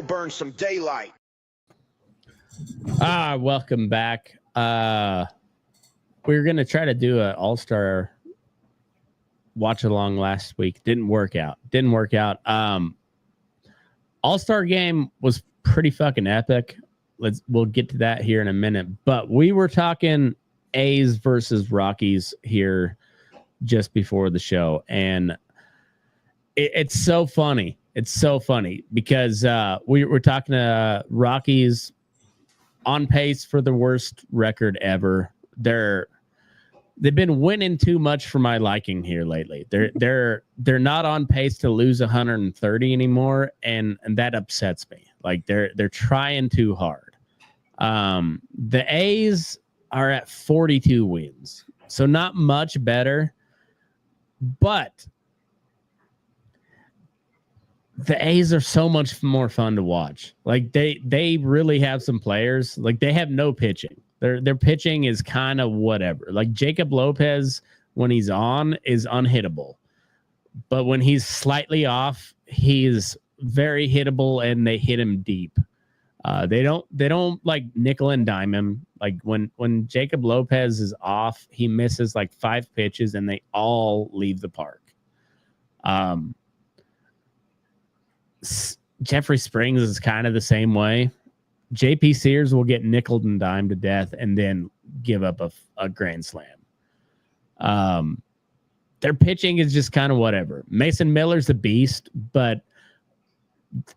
burn some daylight. Welcome back. We were going to try to do an all-star watch along last week. Didn't work out. All-star game was pretty fucking epic. We'll get to that here in a minute. But we were talking A's versus Rockies here just before the show, and it's so funny. It's so funny because we're talking to Rockies on pace for the worst record ever. They've been winning too much for my liking here lately. They're not on pace to lose 130 anymore, and that upsets me. Like they're trying too hard. The A's are at 42 wins, so not much better, but the A's are so much more fun to watch. Like they really have some players. Like they have no pitching. Their pitching is kind of whatever. Like Jacob Lopez, when he's on, is unhittable. But when he's slightly off, he's very hittable, and they hit him deep. They don't like nickel and dime him. Like when Jacob Lopez is off, he misses like 5 pitches, and they all leave the park. Jeffrey Springs is kind of the same way. JP Sears will get nickeled and dimed to death and then give up a grand slam. Their pitching is just kind of whatever. Mason Miller's a beast, but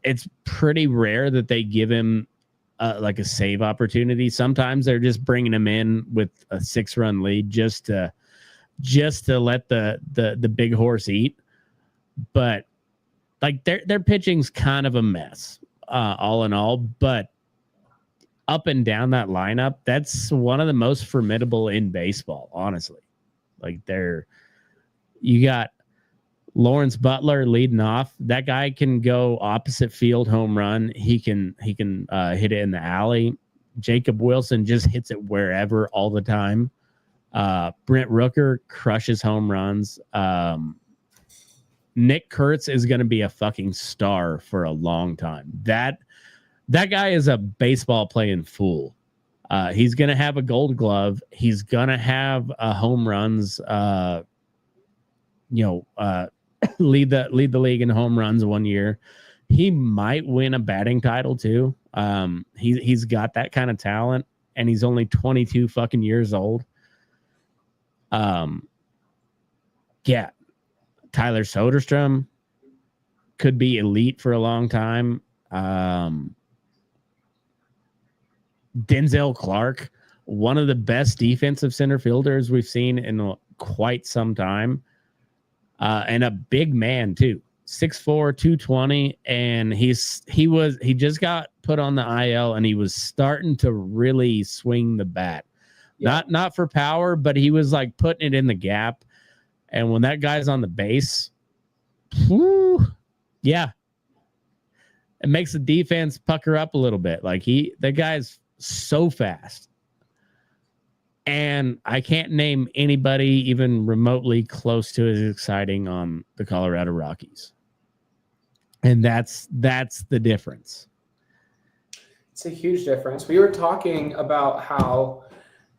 it's pretty rare that they give him like a save opportunity. Sometimes they're just bringing him in with a 6-run lead just to let the big horse eat. But like their pitching's kind of a mess, all in all. But up and down that lineup, that's one of the most formidable in baseball, honestly. Like you got Lawrence Butler leading off. That guy can go opposite field home run. He can hit it in the alley. Jacob Wilson just hits it wherever all the time. Brent Rooker crushes home runs. Nick Kurtz is going to be a fucking star for a long time. That guy is a baseball playing fool. He's going to have a gold glove. He's going to have home runs, lead the league in home runs one year. He might win a batting title too. He's got that kind of talent, and he's only 22 fucking years old. Yeah. Tyler Soderstrom could be elite for a long time. Denzel Clark, one of the best defensive center fielders we've seen in quite some time. And a big man too, 6'4", 220. And he just got put on the IL, and he was starting to really swing the bat. Yeah. Not for power, but he was like putting it in the gap. And when that guy's on the base, whoo, yeah, it makes the defense pucker up a little bit. Like that guy's so fast. And I can't name anybody even remotely close to as exciting on the Colorado Rockies. And that's the difference. It's a huge difference. We were talking about how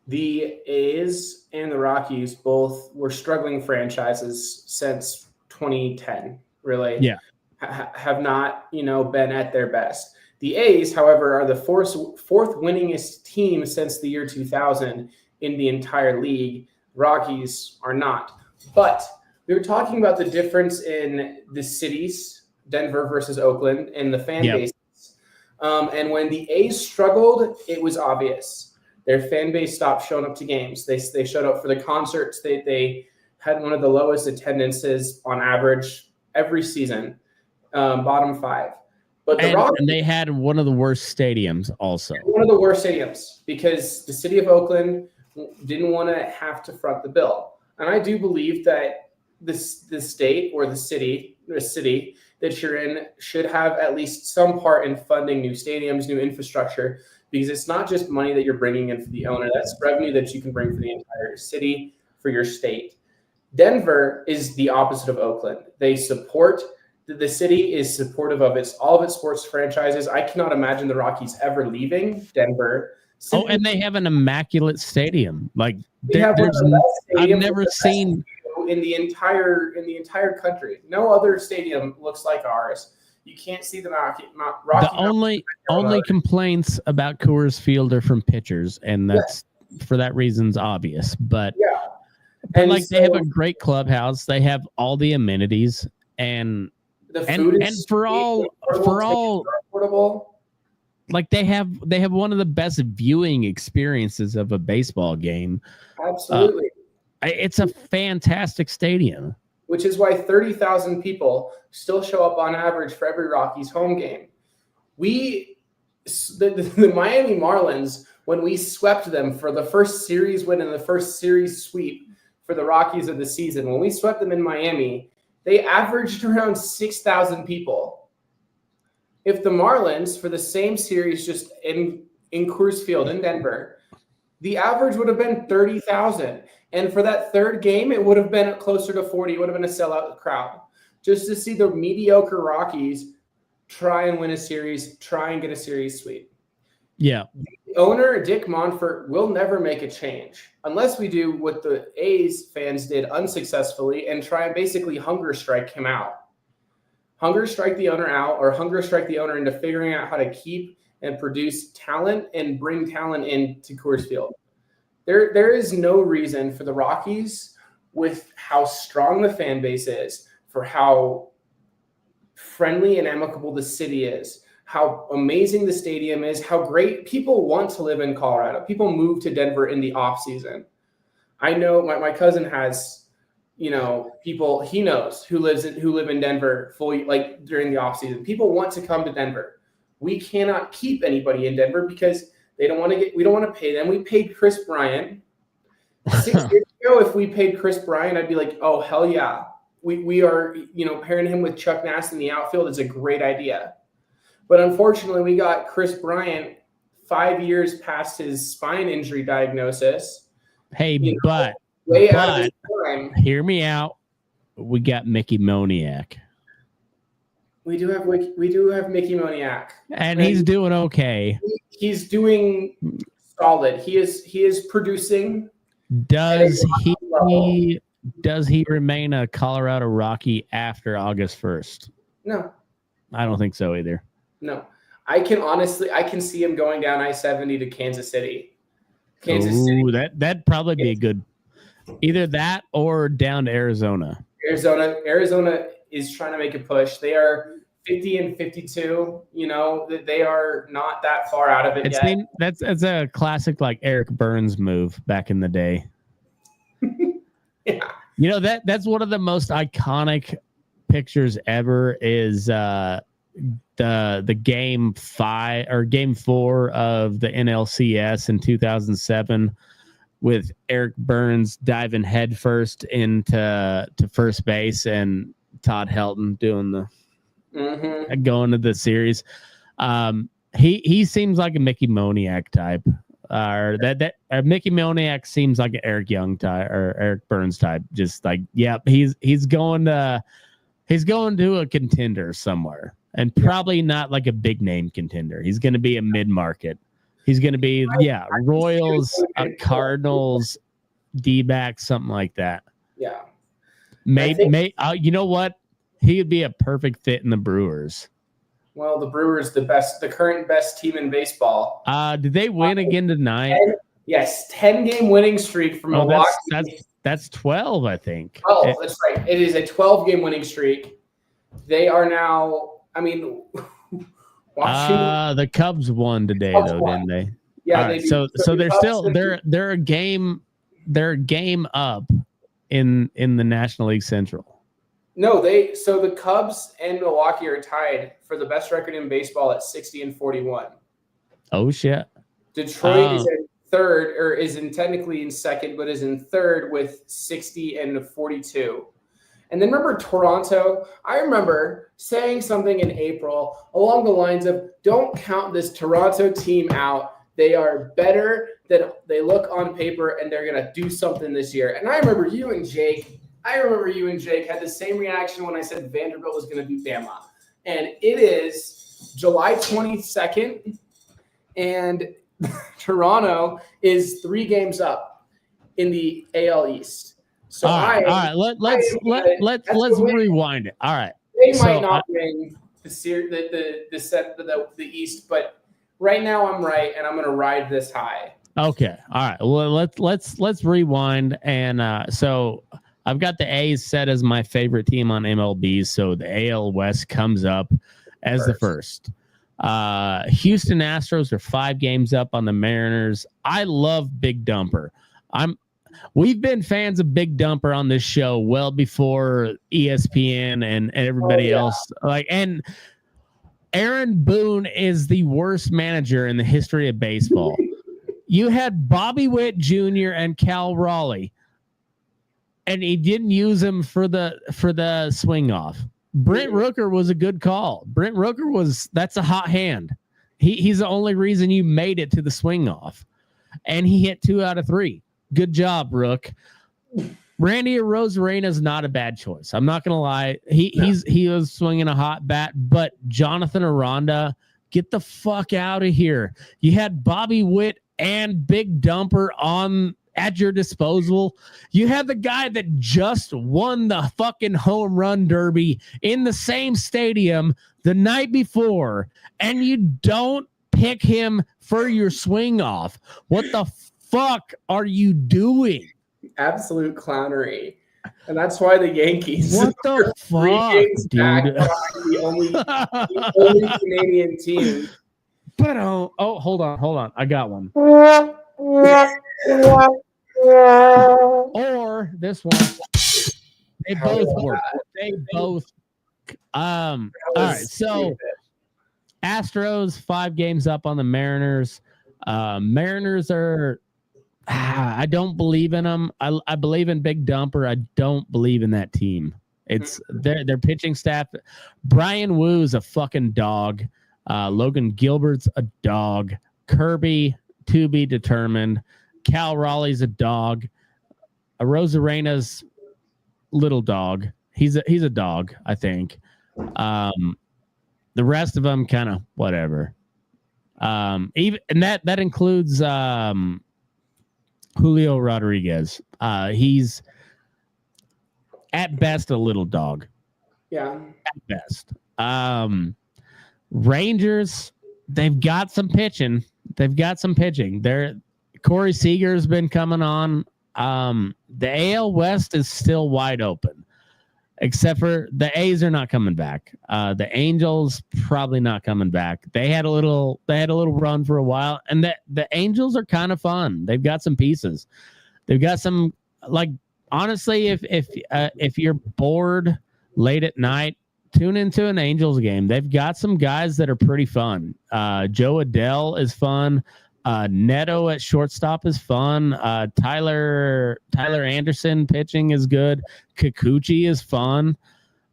the A's and the Rockies both were struggling franchises since 2010, really. Yeah. Have not, been at their best. The A's, however, are the fourth winningest team since the year 2000 in the entire league. Rockies are not. But we were talking about the difference in the cities, Denver versus Oakland, and the fan bases. And when the A's struggled, it was obvious. Their fan base stopped showing up to games. They showed up for the concerts. They had one of the lowest attendances on average every season, bottom 5. But and they had one of the worst stadiums also. One of the worst stadiums because the city of Oakland didn't want to have to front the bill. And I do believe that the state or the city that you're in should have at least some part in funding new stadiums, new infrastructure, because it's not just money that you're bringing in for the owner. That's revenue that you can bring for the entire city, for your state. Denver is the opposite of Oakland. They support The city is supportive of all of its sports franchises. I cannot imagine the Rockies ever leaving Denver. Oh, and they have an immaculate stadium. Like I've never seen in the entire country. No other stadium looks like ours. You can't see the Rocky. The only complaints about Coors Field are from pitchers, and that's for that reason's obvious. But and like they have a great clubhouse. They have all the amenities and the food is for all affordable. Like they have one of the best viewing experiences of a baseball game. Absolutely. It's a fantastic stadium. Which is why 30,000 people still show up on average for every Rockies home game. The Miami Marlins, when we swept them for the first series win and the first series sweep for the Rockies of the season, when we swept them in Miami, they averaged around 6,000 people. If the Marlins, for the same series just in Coors Field in Denver, the average would have been 30,000. And for that third game, it would have been closer to 40. It would have been a sellout crowd. Just to see the mediocre Rockies try and win a series, try and get a series sweep. Yeah. The owner, Dick Monfort, will never make a change unless we do what the A's fans did unsuccessfully and try and basically hunger strike him out. Hunger strike the owner out, or hunger strike the owner into figuring out how to keep and produce talent and bring talent into Coors Field. There is no reason for the Rockies, with how strong the fan base is, for how friendly and amicable the city is, how amazing the stadium is, how great people want to live in Colorado. People move to Denver in the off season. I know my cousin has, people he knows who live in Denver fully, like during the off season. People want to come to Denver. We cannot keep anybody in Denver because we don't want to pay them. We paid Chris Bryant 6 years ago. If we paid Chris Bryant, I'd be like, oh, hell yeah. We are, pairing him with Chuck Nass in the outfield is a great idea. But unfortunately, we got Chris Bryant 5 years past his spine injury diagnosis. Hey, but out of his time. Hear me out. We got Mickey Moniak. We do have Mickey Moniak, and he's doing okay. He's doing solid. He is producing. Does he remain a Colorado Rocky after August 1st? No, I don't think so either. No, I can see him going down I-70 to Kansas City. City. That'd probably be a good, either that or down to Arizona. Arizona is trying to make a push. They are 50 and 52. They are not that far out of it yet. That's a classic like Eric Burns move back in the day. Yeah. That's one of the most iconic pictures ever is the game 4 of the NLCS in 2007 with Eric Burns diving headfirst into first base and Todd Helton doing the going to the series. He seems like a Mickey Moniak type. Mickey Moniak seems like an Eric Young type or Eric Burns type. Just like, he's going to a contender somewhere, and probably not like a big name contender. He's going to be a mid-market. He's going to be Royals, Cardinals, D-backs, something like that. Yeah, maybe you know what? He would be a perfect fit in the Brewers. Well, the Brewers, the current best team in baseball. Did they win again tonight? 10-game winning streak from Milwaukee. That's 12, I think. Oh, that's right. It is a 12-game winning streak. They are now, Washington. The Cubs won today, didn't they? Yeah, they do. So they're still they're a game up in the National League Central. No, the Cubs and Milwaukee are tied for the best record in baseball at 60 and 41. Oh shit. Detroit is in third, or technically in second, but is in third with 60 and 42. And then remember Toronto? I remember saying something in April along the lines of, don't count this Toronto team out. They are better than they look on paper, and they're going to do something this year. And I remember you and Jake, I remember you and Jake had the same reaction when I said Vanderbilt was going to beat Bama. And it is July 22nd, and Toronto is 3 games up in the AL East. So all right. Let's rewind it. All right. They might not win the East, but right now I'm right, and I'm going to ride this high. Okay. All right. Well, let's rewind, and so I've got the A's set as my favorite team on MLB, so the AL West comes up as the first. Houston Astros are 5 games up on the Mariners. I love Big Dumper. We've been fans of Big Dumper on this show well before ESPN and everybody else. And Aaron Boone is the worst manager in the history of baseball. You had Bobby Witt Jr. and Cal Raleigh, and he didn't use him for the swing off. Brent Rooker was a good call. Brent Rooker that's a hot hand. He's the only reason you made it to the swing off, and he hit 2 out of 3. Good job, Rook. Randy Arozarena is not a bad choice. I'm not gonna lie. He was swinging a hot bat, but Jonathan Aranda, get the fuck out of here. You had Bobby Witt and Big Dumper at your disposal. You have the guy that just won the fucking home run derby in the same stadium the night before, and you don't pick him for your swing off. What the fuck are you doing? Absolute clownery. And that's why the Yankees what the fuck, dude? The only Canadian team. But hold on. I got one. Or this one. They both work. All right. So Astros 5 games up on the Mariners. Mariners are. I don't believe in them. I believe in Big Dumper. I don't believe in that team. It's their pitching staff. Brian Woo's a fucking dog. Logan Gilbert's a dog. Kirby to be determined. Cal Raleigh's a dog. Arozarena's little dog. He's a dog, I think. The rest of them kind of whatever. Even and that includes Julio Rodriguez. He's at best a little dog. Yeah. At best. Rangers, they've got some pitching. Corey Seager's been coming on. The AL West is still wide open, except for the A's are not coming back. The Angels probably not coming back. They had a little run for a while, and the Angels are kind of fun. They've got some pieces. They've got some, like, honestly, if you're bored late at night, tune into an Angels game. They've got some guys that are pretty fun. Joe Adell is fun. Neto at shortstop is fun. Tyler Anderson pitching is good. Kikuchi is fun.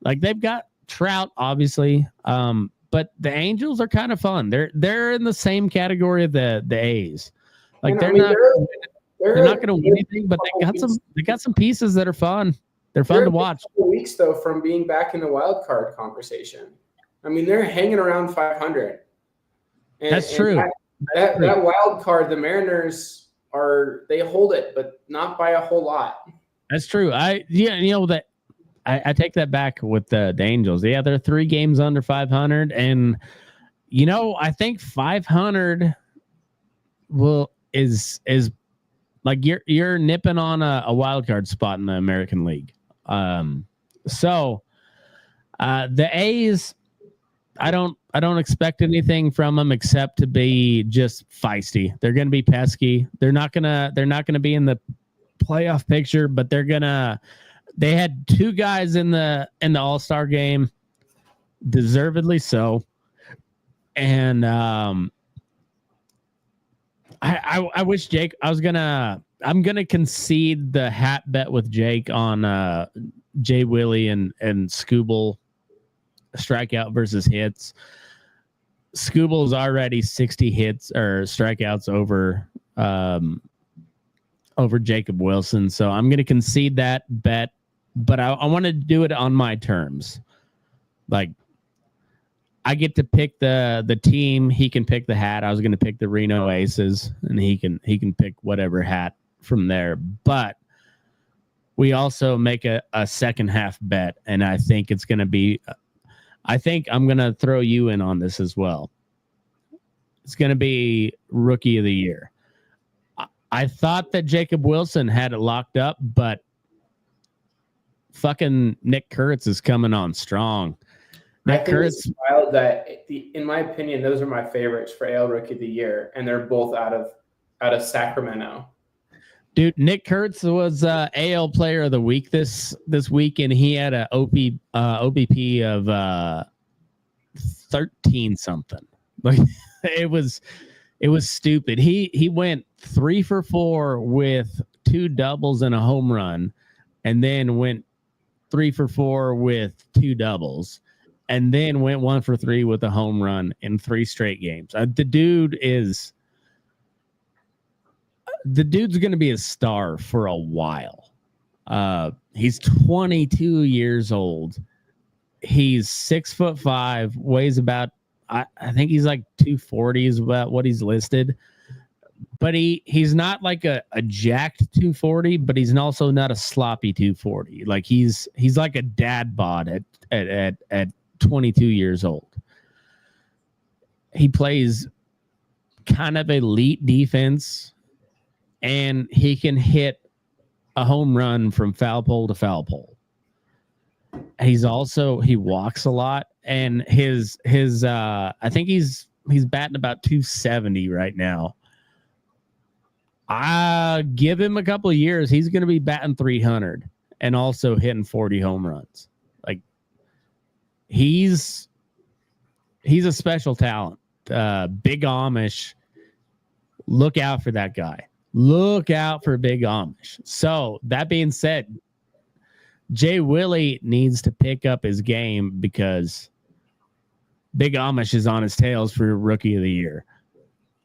Like, they've got Trout, obviously. But the Angels are kind of fun. They're in the same category of the A's. Like, they're not going to win anything, but they got some pieces that are fun. They're fun to watch. A couple weeks though from being back in the wild card conversation. I mean, they're hanging around 500. That's true. That wild card, the Mariners they hold it, but not by a whole lot. That's true. I take that back with the Angels. Yeah, they're 3 games under 500, and I think 500 is like you're nipping on a wild card spot in the American League. So the A's, I don't expect anything from them except to be just feisty. They're going to be pesky. They're not going to be in the playoff picture, but they had 2 guys in the All-Star game, deservedly so. And I wish Jake, I'm gonna concede the hat bet with Jake on Jay Willie and Scooble strikeout versus hits. Scooble's already 60 hits or strikeouts over Jacob Wilson, so I'm gonna concede that bet but I want to do it on my terms. Like, I get to pick the team. He can pick the hat. I was going to pick the Reno Aces, and he can pick whatever hat from there. But we also make a second half bet, and I think it's going to be. I think I'm going to throw you in on this as well. It's going to be Rookie of the Year. I thought that Jacob Wilson had it locked up, but fucking Nick Kurtz is coming on strong. Nick Kurtz. It's wild that, in my opinion, those are my favorites for AL Rookie of the Year, and they're both out of Sacramento. Dude, Nick Kurtz was AL Player of the Week this week, and he had a OBP of 13 something. Like it was stupid. He went 3 for 4 with 2 doubles and a home run, and then went 3 for 4 with 2 doubles, and then went 1 for 3 with a home run in 3 straight games. The dude's going to be a star for a while. He's 22 years old. He's 6'5", weighs about, I think he's like 240 is about what he's listed. But he's not like a jacked 240, but he's also not a sloppy 240. Like he's like a dad bod at 22 years old. He plays kind of elite defense, and he can hit a home run from foul pole to foul pole. He walks a lot, and his I think he's batting about 270 right now. I give him a couple of years, he's going to be batting 300 and also hitting 40 home runs. Like he's a special talent. Big Amish. Look out for that guy. Look out for Big Amish. So that being said, Jay Willie needs to pick up his game because Big Amish is on his tails for Rookie of the Year.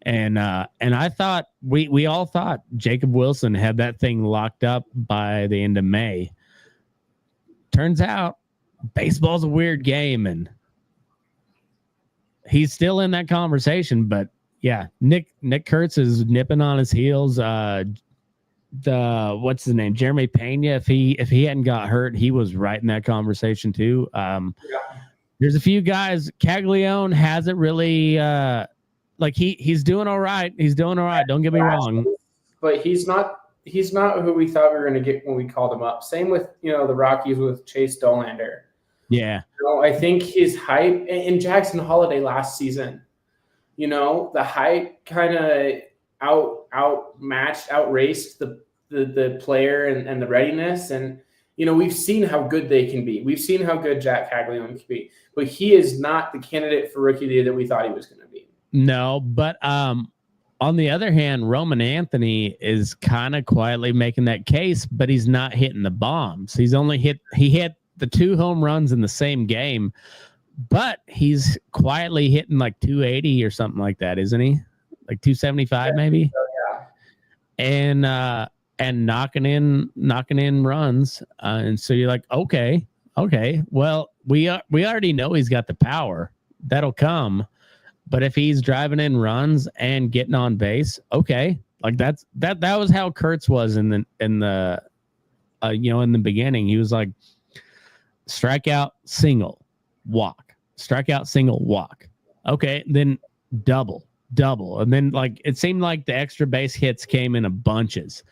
And I thought we all thought Jacob Wilson had that thing locked up by the end of May. Turns out baseball's a weird game, and he's still in that conversation. But yeah, Nick Kurtz is nipping on his heels. What's his name? Jeremy Pena. If he hadn't got hurt, he was right in that conversation too. There's a few guys. Caglione hasn't really. Like he's doing all right. He's doing all right. Don't get me wrong. But he's not who we thought we were going to get when we called him up. Same with, the Rockies with Chase Dollander. Yeah. I think his hype in Jackson Holiday last season, the hype kind of outraced the player and the readiness. And, we've seen how good they can be. We've seen how good Jack Caglione can be. But he is not the candidate for Rookie of the Year that we thought he was going to be. No, but on the other hand, Roman Anthony is kind of quietly making that case, but he's not hitting the bombs. He hit the 2 home runs in the same game, but he's quietly hitting like 280 or something like that, isn't he? Like 275 maybe? Yeah. And knocking in runs. And so you're like, okay. Well, we already know he's got the power. That'll come. But if he's driving in runs and getting on base, okay, like that was how Kurtz was in the in the beginning. He was like strikeout, single, walk, strikeout, single, walk. Okay, then double, and then like it seemed like the extra base hits came in a bunches.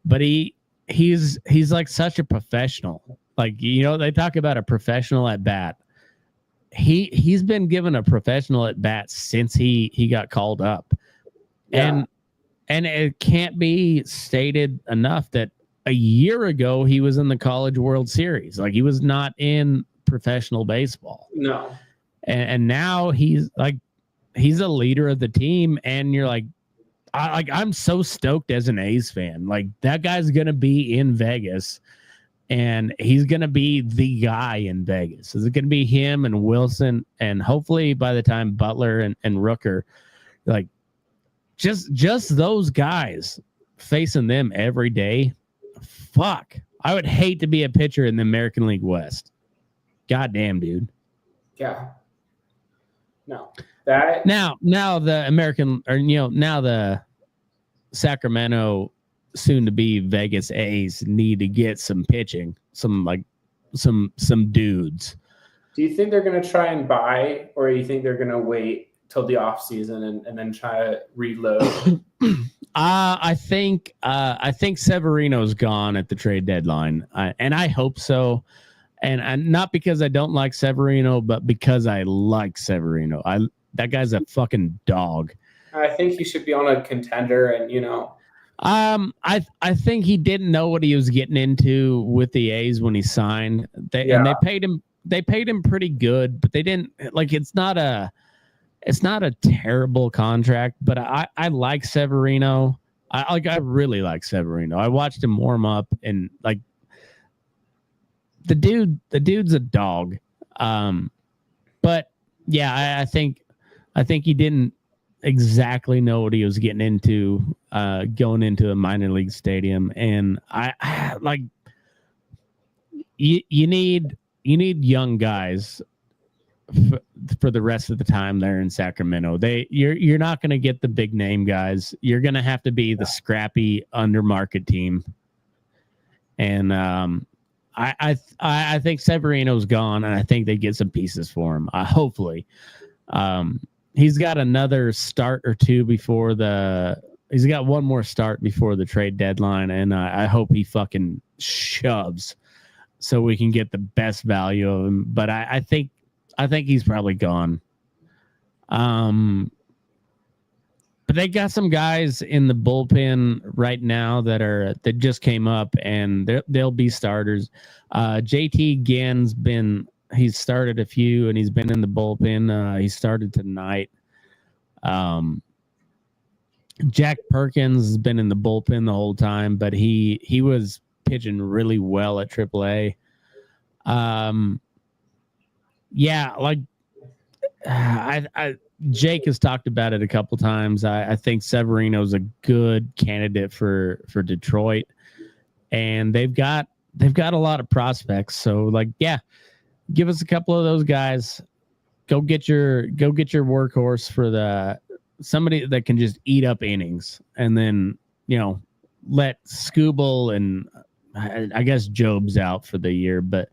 But he's like such a professional. Like they talk about a professional at bat. He's been given a professional at bat since he got called up. Yeah. And it can't be stated enough that a year ago he was in the College World Series. Like he was not in professional baseball. No. And now he's a leader of the team, and you're like, I'm so stoked as an A's fan. Like that guy's gonna be in Vegas. And he's going to be the guy in Vegas. Is it going to be him and Wilson? And hopefully by the time Butler and Rooker, like just those guys facing them every day. Fuck. I would hate to be a pitcher in the American League West. Goddamn, dude. Yeah. No. That Now the American, or now the Sacramento, soon to be Vegas A's need to get some pitching, some dudes. Do you think they're going to try and buy, or do you think they're going to wait till the off season and then try to reload? I think Severino's gone at the trade deadline, and I hope so. And not because I don't like Severino, but because I like Severino. That guy's a fucking dog. I think he should be on a contender, and I think he didn't know what he was getting into with the A's when he signed. And they paid him. They paid him pretty good, but they didn't like. It's not a terrible contract, but I like Severino. I really like Severino. I watched him warm up, and like the dude's a dog. But yeah, I think he didn't exactly know what he was getting into going into a minor league stadium, and I like you need young guys for the rest of the time there in Sacramento. You're not going to get the big name guys. You're going to have to be the scrappy undermarket team. And I think Severino's gone, and I think they get some pieces for him. Hopefully, he's got another start or two before he's got one more start before the trade deadline, and I hope he fucking shoves so we can get the best value of him. But I think he's probably gone. But they got some guys in the bullpen right now that just came up, and they'll be starters. JT Gann's he's started a few, and he's been in the bullpen. He started tonight. Jack Perkins has been in the bullpen the whole time, but he was pitching really well at AAA. Yeah, like Jake has talked about it a couple times. I think Severino's a good candidate for Detroit, and they've got a lot of prospects. So like, yeah, give us a couple of those guys. Go get your workhorse for somebody that can just eat up innings, and then let Skubal and I guess Job's out for the year, but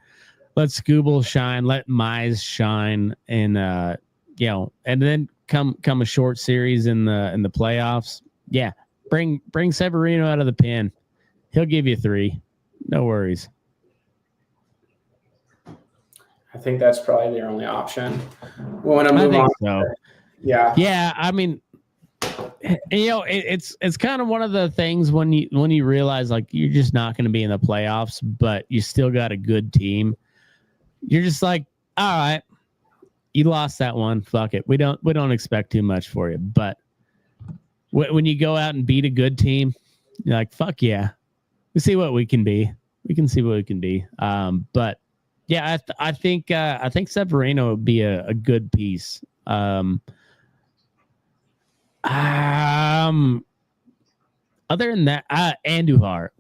let Skubal shine, let Mize shine, and and then come a short series in the playoffs. Yeah, bring Severino out of the pen. He'll give you 3. No worries. I think that's probably their only option. Well, when I move on, so. Yeah. I mean, it's kind of one of the things when you realize like you're just not going to be in the playoffs, but you still got a good team. You're just like, all right, you lost that one. Fuck it. We don't expect too much for you. But when you go out and beat a good team, you're like, fuck yeah, we see what we can be. We can see what we can be. But yeah, I think Severino would be a good piece. Other than that,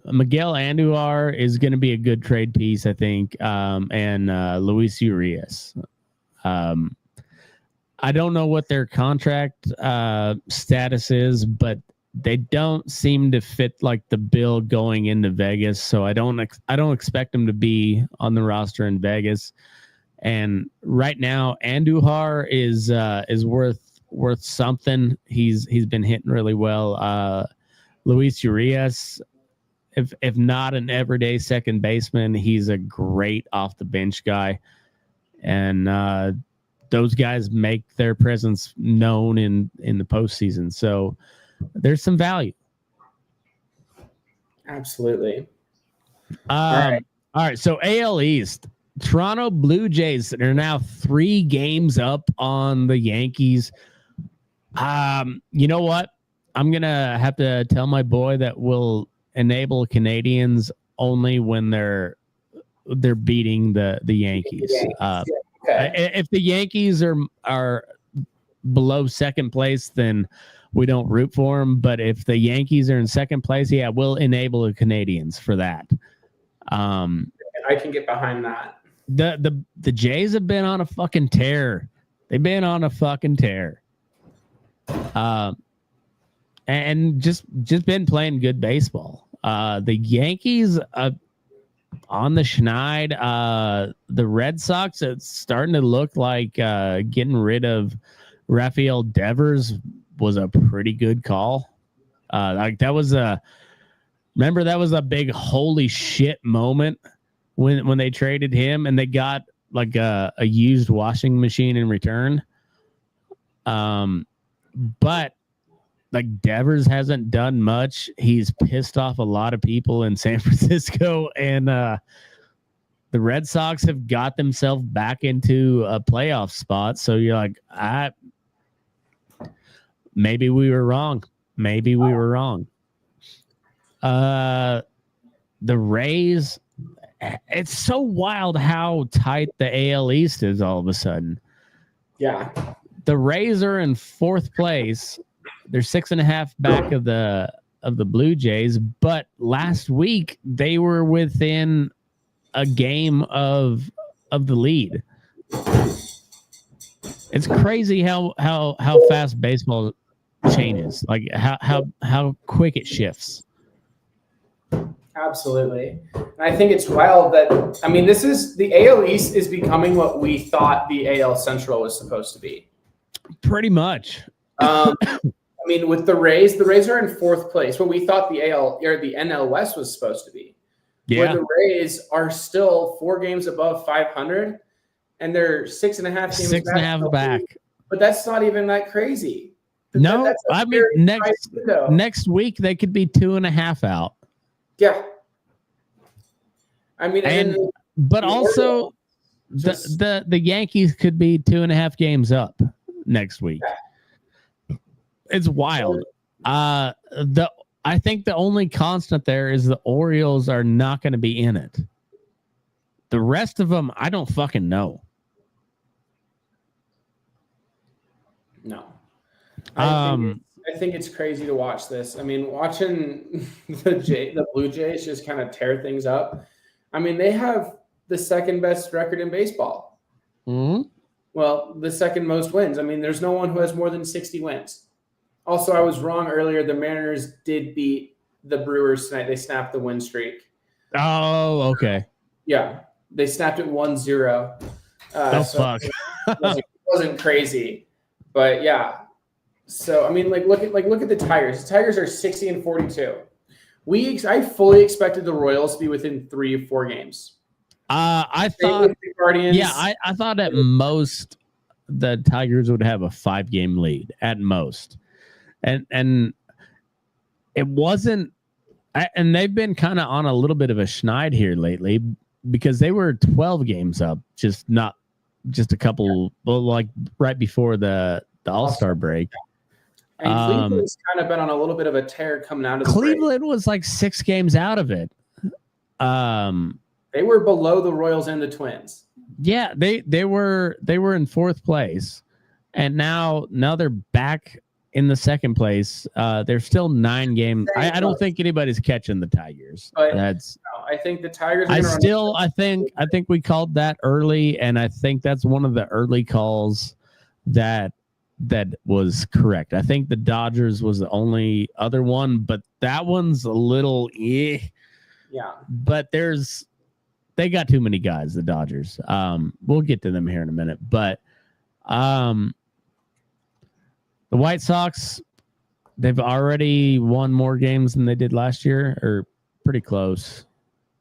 Miguel Andujar is going to be a good trade piece, I think. And Luis Urias. I don't know what their contract status is, but they don't seem to fit like the bill going into Vegas. So I don't expect them to be on the roster in Vegas. And right now, Andujar is worth something. He's been hitting really well. Luis Urias, if not an everyday second baseman, he's a great off the bench guy. And those guys make their presence known in the postseason. So there's some value. Absolutely. All right. So AL East, Toronto Blue Jays are now 3 games up on the Yankees. You know what? I'm going to have to tell my boy that we'll enable Canadians only when they're beating the Yankees. Okay. If the Yankees are below second place, then we don't root for them. But if the Yankees are in second place, yeah, we'll enable the Canadians for that. I can get behind that. The Jays have been on a fucking tear. They've been on a fucking tear. And just been playing good baseball. The Yankees on the schneid. The Red Sox, it's starting to look like getting rid of Rafael Devers was a pretty good call. Like that was a big holy shit moment when they traded him and they got like a used washing machine in return. But like Devers hasn't done much. He's pissed off a lot of people in San Francisco, and the Red Sox have got themselves back into a playoff spot. So you're like, maybe we were wrong. Maybe we were wrong. The Rays, it's so wild how tight the AL East is all of a sudden. Yeah. The Rays are in fourth place. They're 6.5 back of the Blue Jays, but last week they were within a game of the lead. It's crazy how fast baseball changes, like how quick it shifts. Absolutely. And I think it's wild that, I mean, the AL East is becoming what we thought the AL Central was supposed to be. Pretty much. I mean, with the Rays are in fourth place, what we thought the NL West was supposed to be. Yeah. Where the Rays are still 4 games above 500, and they're 6.5 games 6.5 back. But that's not even that crazy. No, I mean next week they could be 2.5 out. Yeah. I mean, but also the Yankees could be 2.5 games up next week. Yeah. It's wild. I think the only constant there is the Orioles are not going to be in it. The rest of them, I don't fucking know. No. I think it's crazy to watch this. I mean, watching the Blue Jays just kind of tear things up. I mean, they have the second best record in baseball. Mm-hmm. Well, the second most wins. I mean, there's no one who has more than 60 wins. Also, I was wrong earlier. The Mariners did beat the Brewers tonight. They snapped the win streak. Oh, okay. Yeah, they snapped it 1-0. Fuck. It wasn't crazy, but yeah. So I mean, look at the Tigers. The Tigers are 60-42. I fully expected the Royals to be within 3 or 4 games. I thought the Guardians. Yeah, I thought at most the Tigers would have a 5-game lead at most, and it wasn't. And they've been kind of on a little bit of a schneid here lately because they were 12 games up, just a couple, like right before the All-Star break. And Cleveland's kind of been on a little bit of a tear coming out of the Cleveland break. Was like 6 games out of it. They were below the Royals and the Twins. Yeah, they were in 4th place, and now they're back in the 2nd place. They're still 9 games. I don't think anybody's catching the Tigers. But I think the Tigers. I think we called that early, and I think that's one of the early calls that was correct. I think the Dodgers was the only other one, but that one's a little Yeah. But they got too many guys, the Dodgers. We'll get to them here in a minute, but the White Sox, they've already won more games than they did last year, or pretty close.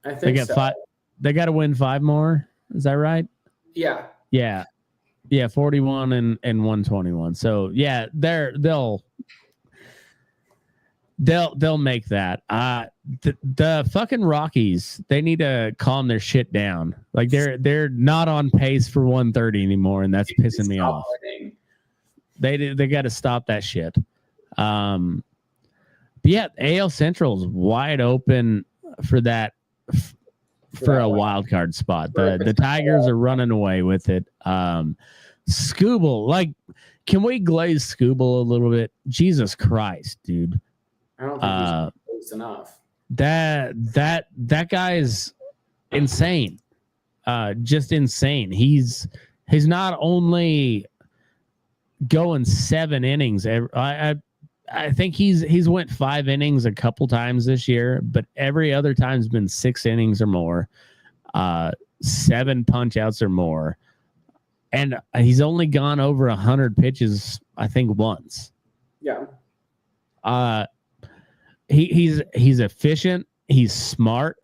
I think they got 5. They got to win 5 more. Is that right? Yeah. Yeah. Yeah, 41 and 121. So yeah, they'll make that. The fucking Rockies, they need to calm their shit down. Like they're not on pace for 130 anymore, and that's pissing me off. They got to stop that shit. But yeah, AL Central's wide open for that for a wild card spot. The Tigers are running away with it. Scooble, like, can we glaze Scooble a little bit? Jesus Christ, dude. I don't think he's close enough. That guy is insane. Just insane. He's not only going 7 innings. I think he's went 5 innings a couple times this year, but every other time's been 6 innings or more, 7 punch outs or more. And he's only gone over 100 pitches, I think, once. Yeah. He's efficient. He's smart,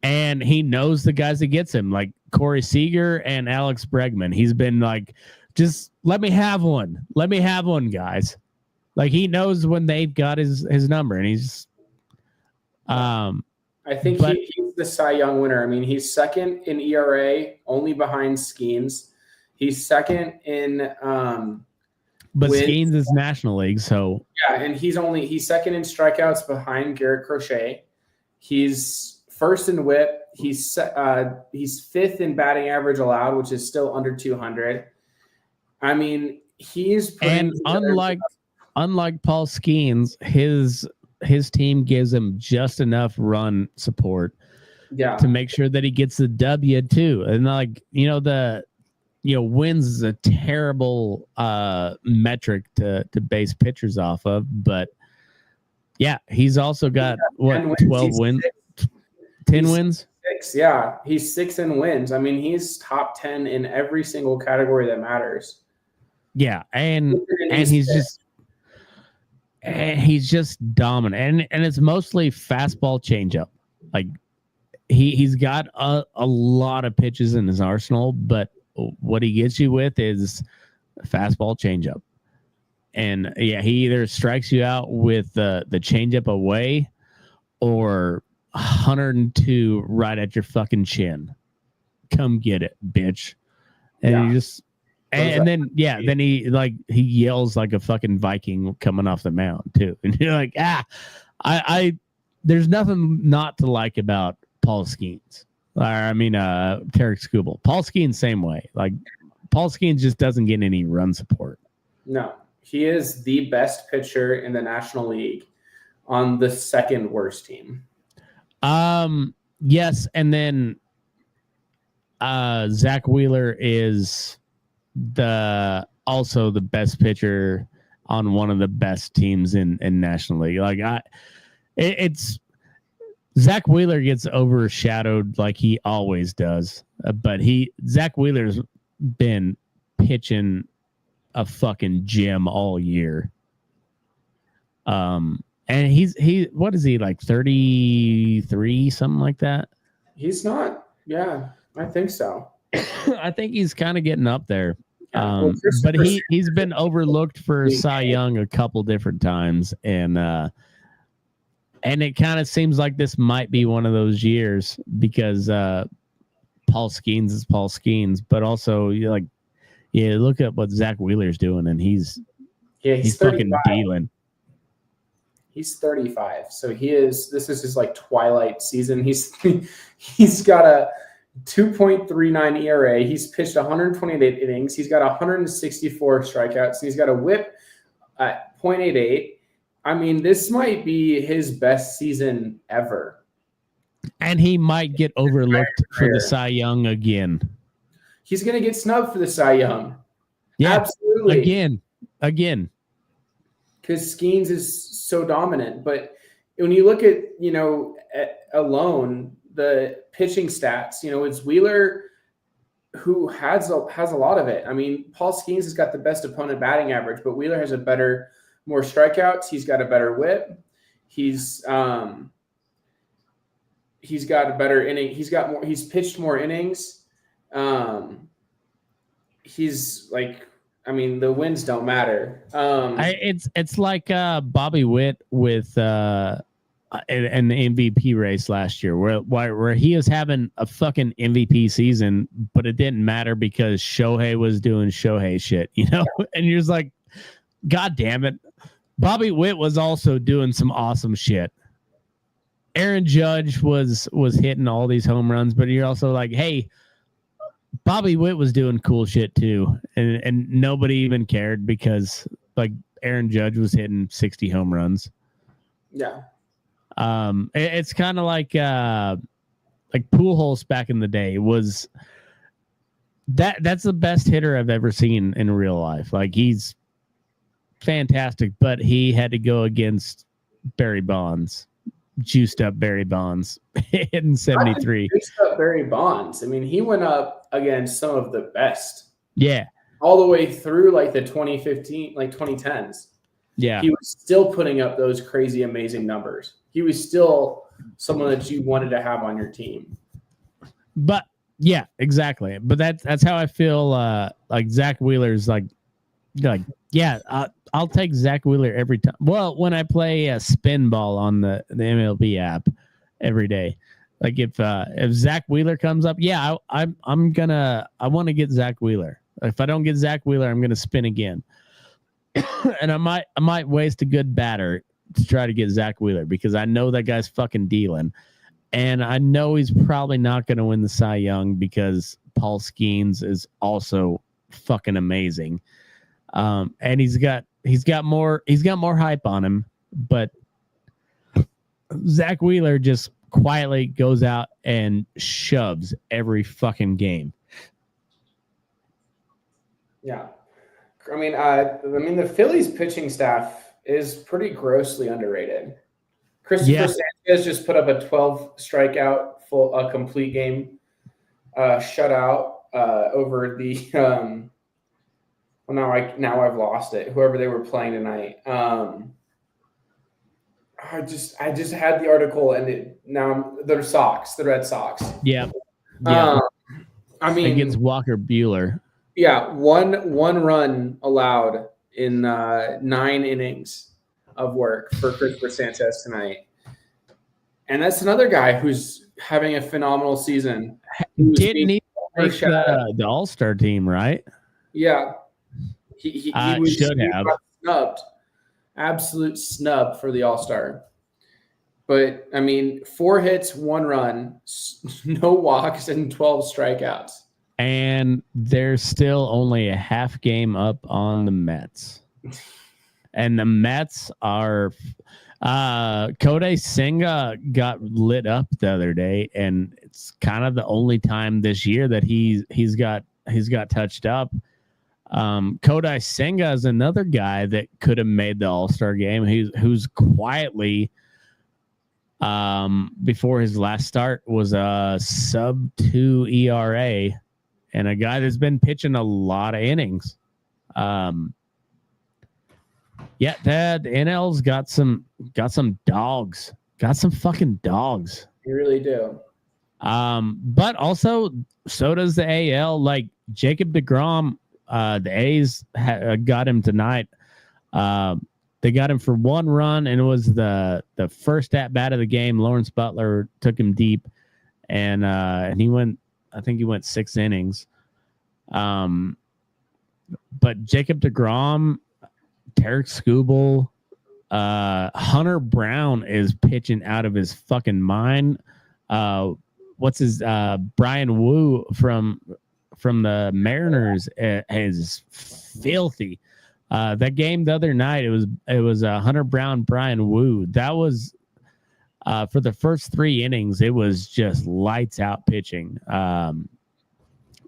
and he knows the guys that gets him, like Corey Seager and Alex Bregman. He's been like, just let me have one. Let me have one, guys. Like, he knows when they've got his number, and he's. I think he's the Cy Young winner. I mean, he's second in ERA, only behind Skeens. He's second in. But Skeens is National League, so yeah, and he's second in strikeouts behind Garrett Crochet. He's first in WHIP. He's 5th in batting average allowed, which is still under 200. I mean, he's unlike Paul Skeens, his team gives him just enough run support, to make sure that he gets the W too. And like, wins is a terrible metric to base pitchers off of, but yeah, he's also got 12 wins, 10 wins. 6, yeah, he's 6 in wins. I mean, he's top 10 in every single category that matters. Yeah, and he's just dominant, and it's mostly fastball changeup. Like he's got a lot of pitches in his arsenal, but what he gets you with is fastball changeup. And yeah, he either strikes you out with the changeup away or 102 right at your fucking chin. Come get it, bitch. And you just then he yells like a fucking Viking coming off the mound too. And you're like, I there's nothing not to like about Paul Skeens. Tarek Skubal. Paul Skeens, same way. Like, Paul Skeens just doesn't get any run support. No, he is the best pitcher in the National League on the second worst team. Yes, and then Zach Wheeler is also the best pitcher on one of the best teams in National League. Like, it's Zach Wheeler gets overshadowed like he always does, but Zach Wheeler's been pitching a fucking gem all year. And he what is he, like 33, something like that? He's not. Yeah, I think so. I think he's kind of getting up there. But he's been overlooked for Cy Young a couple different times, and it kind of seems like this might be one of those years because Paul Skeens is Paul Skeens, but also look at what Zach Wheeler's doing, and he's fucking dealing. He's 35, so this is his like twilight season. He's got a 2.39 ERA. He's pitched 128 innings. He's got 164 strikeouts, and he's got a WHIP at 0.88. I mean, this might be his best season ever. And he might get overlooked for the Cy Young again. He's going to get snubbed for the Cy Young. Yeah, absolutely. Again. Because Skeens is so dominant. But when you look at, alone, the pitching stats, it's Wheeler who has a lot of it. I mean, Paul Skeens has got the best opponent batting average, but Wheeler has more strikeouts. He's got a better WHIP. He's got a better inning. He's pitched more innings. He's like, I mean, the wins don't matter. It's like Bobby Witt with an MVP race last year, where he was having a fucking MVP season, but it didn't matter because Shohei was doing Shohei shit, And you're just like, God damn it. Bobby Witt was also doing some awesome shit. Aaron Judge was hitting all these home runs, but you're also like, hey, Bobby Witt was doing cool shit too. And nobody even cared because like Aaron Judge was hitting 60 home runs. Yeah. It's kind of like like Pujols back in the day was that's the best hitter I've ever seen in real life. Like he's fantastic, but he had to go against Barry Bonds, juiced up Barry Bonds in 73. Juiced up Barry Bonds. I mean, he went up against some of the best. Yeah. All the way through like the 2015, like 2010s. Yeah. He was still putting up those crazy, amazing numbers. He was still someone that you wanted to have on your team. But yeah, exactly. But that's how I feel. Like Zach Wheeler's like yeah, I'll take Zach Wheeler every time. Well, when I play a spin ball on the MLB app every day, like if Zach Wheeler comes up, yeah, I want to get Zach Wheeler. If I don't get Zach Wheeler, I'm gonna spin again, and I might waste a good batter to try to get Zach Wheeler because I know that guy's fucking dealing. And I know he's probably not going to win the Cy Young because Paul Skeens is also fucking amazing. And he's got more hype on him, but Zach Wheeler just quietly goes out and shoves every fucking game. Yeah. I mean the Phillies pitching staff is pretty grossly underrated. Christopher Sanchez just put up a 12 strikeout complete game shutout over the now I've lost it. Whoever they were playing tonight. I just had the article and the Red Sox. Yeah. I mean against Walker Buehler. Yeah, one run allowed in 9 innings of work for Christopher Sanchez tonight. And that's another guy who's having a phenomenal season. Didn't he make the All-Star team, right? Yeah. He should have. Snubbed. Absolute snub for the All-Star. But, I mean, 4 hits, 1 run, no walks, and 12 strikeouts. And they're still only a half game up on the Mets. And the Mets are Kodai Senga got lit up the other day, and it's kind of the only time this year that he's got touched up. Kodai Senga is another guy that could have made the All-Star game. Who's quietly before his last start was a sub-2 ERA and a guy that's been pitching a lot of innings. Yeah, the NL's got some dogs. Got some fucking dogs. You really do. But also so does the AL. Like Jacob deGrom, the A's got him tonight. They got him for 1 run, and it was the first at bat of the game. Lawrence Butler took him deep, and he went. I think he went 6 innings. But Jacob deGrom, Tarek Skubal, Hunter Brown is pitching out of his fucking mind. What's his Brian Wu from the Mariners is filthy. That game the other night, it was Hunter Brown, Brian Wu. That was for the first 3 innings. It was just lights out pitching.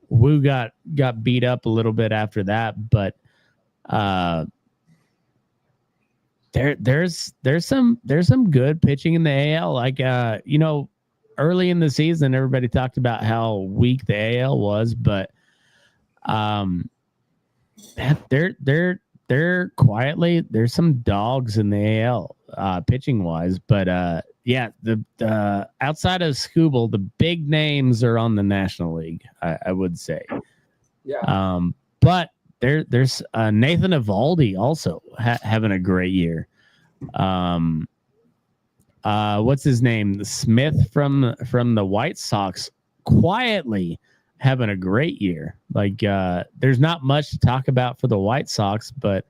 Wu got beat up a little bit after that, but there's some good pitching in the AL. Like early in the season, everybody talked about how weak the AL was, but they're quietly, there's some dogs in the AL pitching wise, but yeah, the outside of Skubal, the big names are on the National League, I would say. Yeah. But there's Nathan Eovaldi also having a great year. What's his name? Smith from the White Sox quietly having a great year. Like there's not much to talk about for the White Sox, but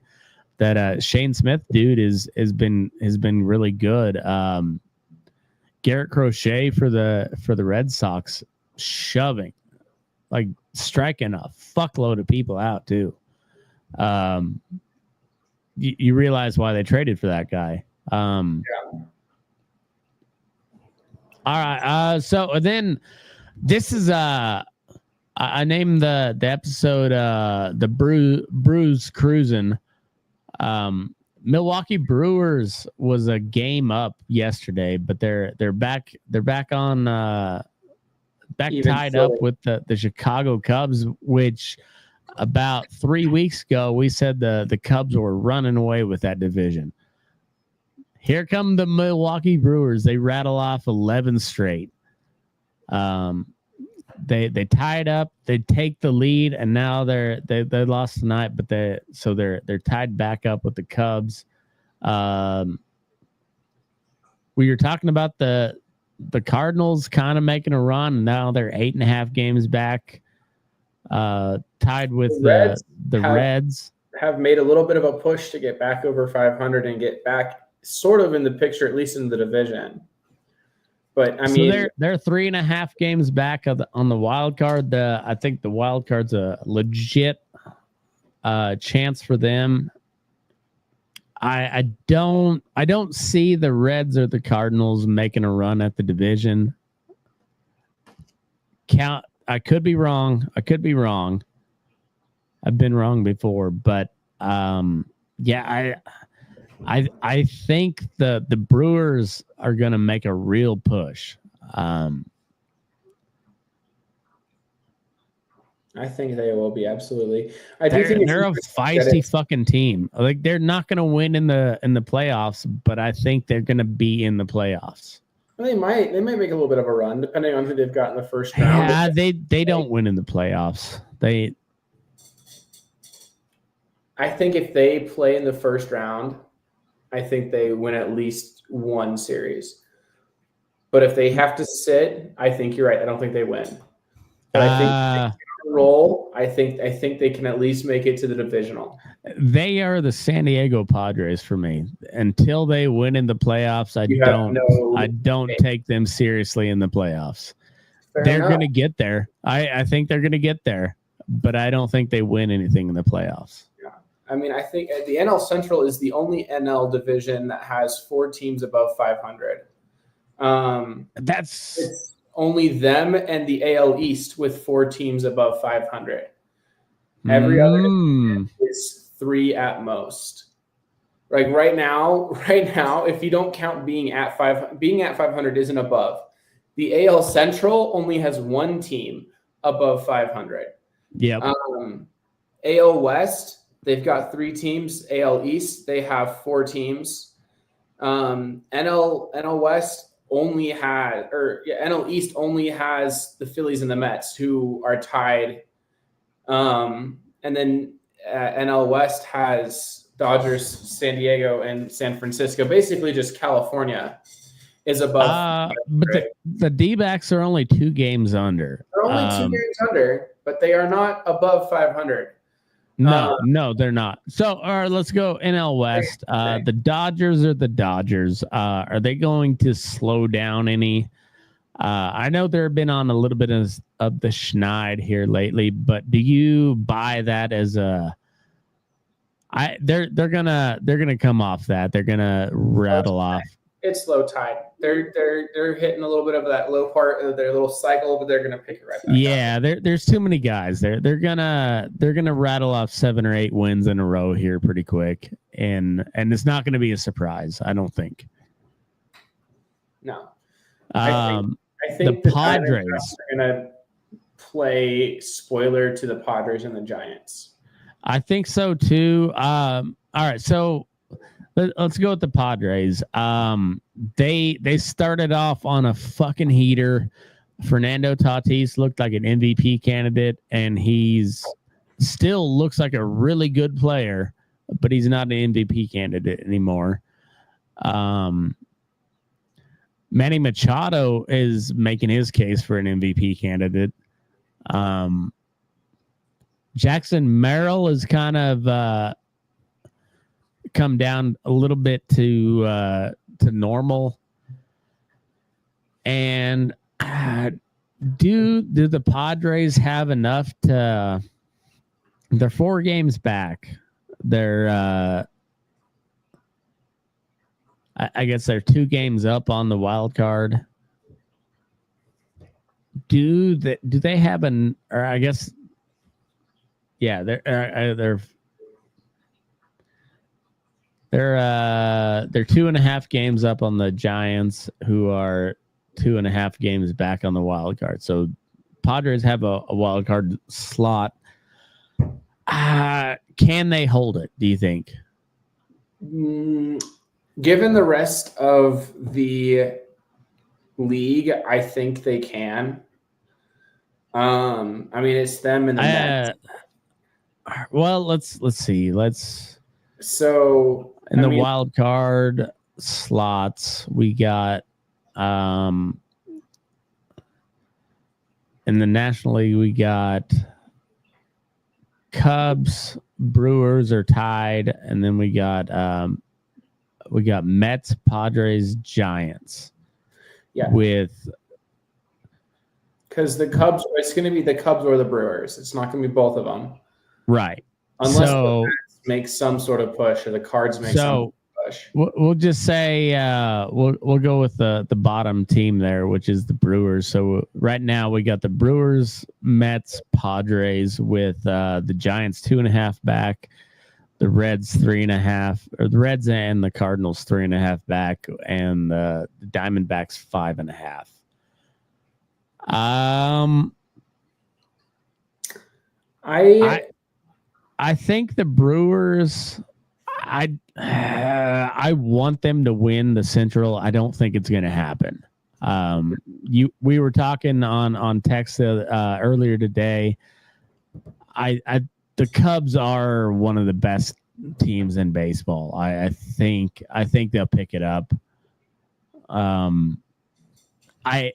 that Shane Smith dude has been really good. Garrett Crochet for the Red Sox, shoving, like striking a fuckload of people out too. You realize why they traded for that guy. Yeah. All right. So then this is I named the episode the Brews Crewsin. Milwaukee Brewers was a game up yesterday, but they're back on back Even tied so, up with the Chicago Cubs, which about 3 weeks ago we said the Cubs were running away with that division. Here come the Milwaukee Brewers. They rattle off 11 straight. They tied up. They take the lead, and now they lost tonight, but they're tied back up with the Cubs. We were talking about the Cardinals kind of making a run, and now they're 8.5 games back, tied with the Reds. Have made a little bit of a push to get back over 500 and get back sort of in the picture, at least in the division. But I mean, they're 3.5 games back on the wild card. I think the wild card's a legit chance for them. I don't see the Reds or the Cardinals making a run at the division. I could be wrong. I've been wrong before, but yeah, I think the Brewers are going to make a real push. I think they will be, absolutely. They're a feisty fucking team. Like, they're not going to win in the playoffs, but I think they're going to be in the playoffs. They might make a little bit of a run depending on who they've got in the first round. Yeah, they don't win in the playoffs. I think if they play in the first round, I think they win at least one series. But if they have to sit, I think you're right. I don't think they win. But I think they roll. I think they can at least make it to the divisional. They are the San Diego Padres for me. Until they win in the playoffs, I don't take them seriously in the playoffs. They're going to get there. I think they're going to get there, but I don't think they win anything in the playoffs. I mean, I think the NL Central is the only NL division that has 4 teams above 500. It's only them and the AL East with 4 teams above 500. Every other division is 3 at most. Like right now, if you don't count being at 500 isn't above. The AL Central only has 1 team above 500. Yeah. AL West, they've got 3 teams. AL East, they have 4 teams. NL West NL East only has the Phillies and the Mets, who are tied. And then NL West has Dodgers, San Diego, and San Francisco. Basically, just California is above. But the D-backs are only 2 games under. They're only 2 games under, but they are not above 500. No, they're not. So, all right, let's go NL West. The Dodgers are the Dodgers. Are they going to slow down any? I know they've been on a little bit of the schneid here lately, but do you buy that as a? They're gonna come off that. They're gonna rattle off. It's low tide. They're hitting a little bit of that low part of their little cycle, but they're gonna pick it right back up. Yeah, there's too many guys there. They're gonna rattle off 7 or 8 wins in a row here pretty quick, and it's not gonna be a surprise. I don't think. No. I think the Padres are gonna play spoiler to the Padres and the Giants. I think so too. All right, so let's go with the Padres. They started off on a fucking heater. Fernando Tatis looked like an MVP candidate, and he's still looks like a really good player, but he's not an MVP candidate anymore. Manny Machado is making his case for an MVP candidate. Jackson Merrill is kind of come down a little bit to normal. And do the Padres have enough to? They're 4 games back. They're I guess they're 2 games up on the wild card. do they have an, or I guess, yeah, they're 2.5 games up on the Giants, who are 2.5 games back on the wild card. So Padres have a wild card slot. Can they hold it, do you think? Given the rest of the league, I think they can. I mean, it's them and the Mets. Well, let's see. So in the wild card slots, we got in the National League, we got Cubs, Brewers are tied, and then we got Mets, Padres, Giants. Yeah. With because the Cubs, it's going to be the Cubs or the Brewers. It's not going to be both of them. Right. Unless the Mets make some sort of push or the Cards make some sort of push. We'll just say we'll go with the bottom team there, which is the Brewers. So right now we got the Brewers, Mets, Padres with the Giants 2.5 back, the Reds 3.5, or the Reds and the Cardinals 3.5 back, and the Diamondbacks 5.5. I think the Brewers, I want them to win the Central. I don't think it's going to happen. We were talking on text earlier today. The Cubs are one of the best teams in baseball. I think they'll pick it up. I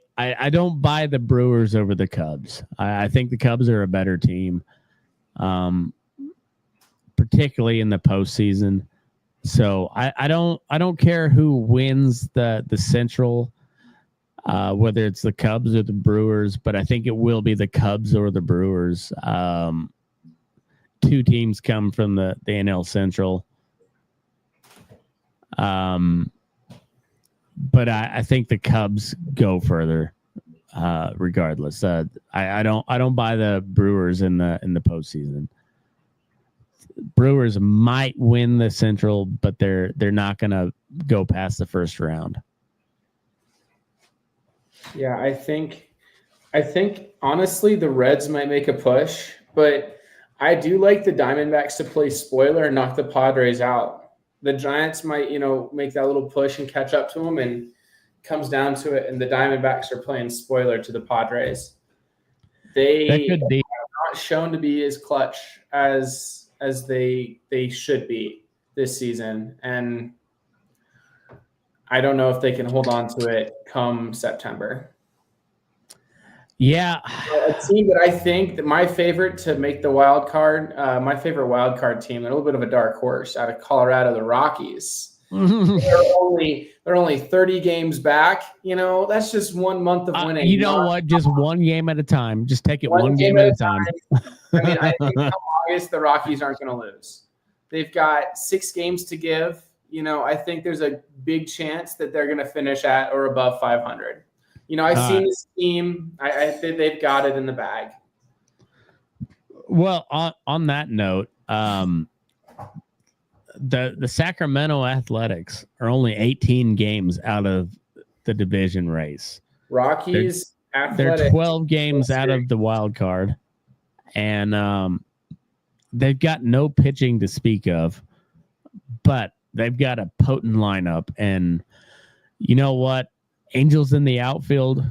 don't buy the Brewers over the Cubs. I think the Cubs are a better team, particularly in the postseason. So I don't care who wins the Central, whether it's the Cubs or the Brewers, but I think it will be the Cubs or the Brewers. Two teams come from the NL Central. But I think the Cubs go further, regardless. I don't buy the Brewers in the postseason. Brewers might win the Central, but they're not going to go past the first round. Yeah, I think honestly the Reds might make a push, but I do like the Diamondbacks to play spoiler and knock the Padres out. The Giants might, make that little push and catch up to them, and comes down to it, and the Diamondbacks are playing spoiler to the Padres. They are not shown to be as clutch as they should be this season, and I don't know if they can hold on to it come September. Yeah. A team that I think that my favorite to make the wild card, my favorite wild card team, a little bit of a dark horse out of Colorado, the Rockies. They're only 30 games back. That's just 1 month of winning. You know what? Just one game at a time. Just take it one game at a time. I mean, I think in August the Rockies aren't going to lose. They've got 6 games to give. I think there's a big chance that they're going to finish at or above 500. I've seen this team. I think they've got it in the bag. Well, on that note, the Sacramento Athletics are only 18 games out of the division race. Rockies, Athletics, they're 12 games out of the wild card, and they've got no pitching to speak of, but they've got a potent lineup. And you know what? Angels in the outfield.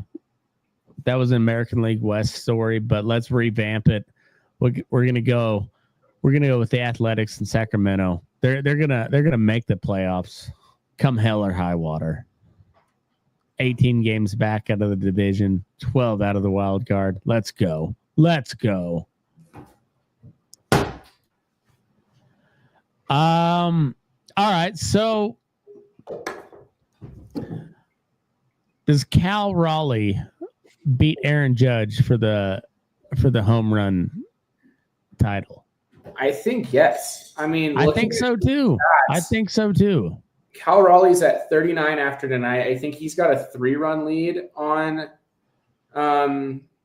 That was an American League West story, but let's revamp it. We're gonna go with the Athletics in Sacramento. They're gonna make the playoffs, come hell or high water. 18 games back out of the division, 12 out of the wild card. Let's go. All right, so does Cal Raleigh beat Aaron Judge for the home run title? I think yes. I mean, I think so too. Cal Raleigh's at 39 after tonight. I think he's got a 3-run lead on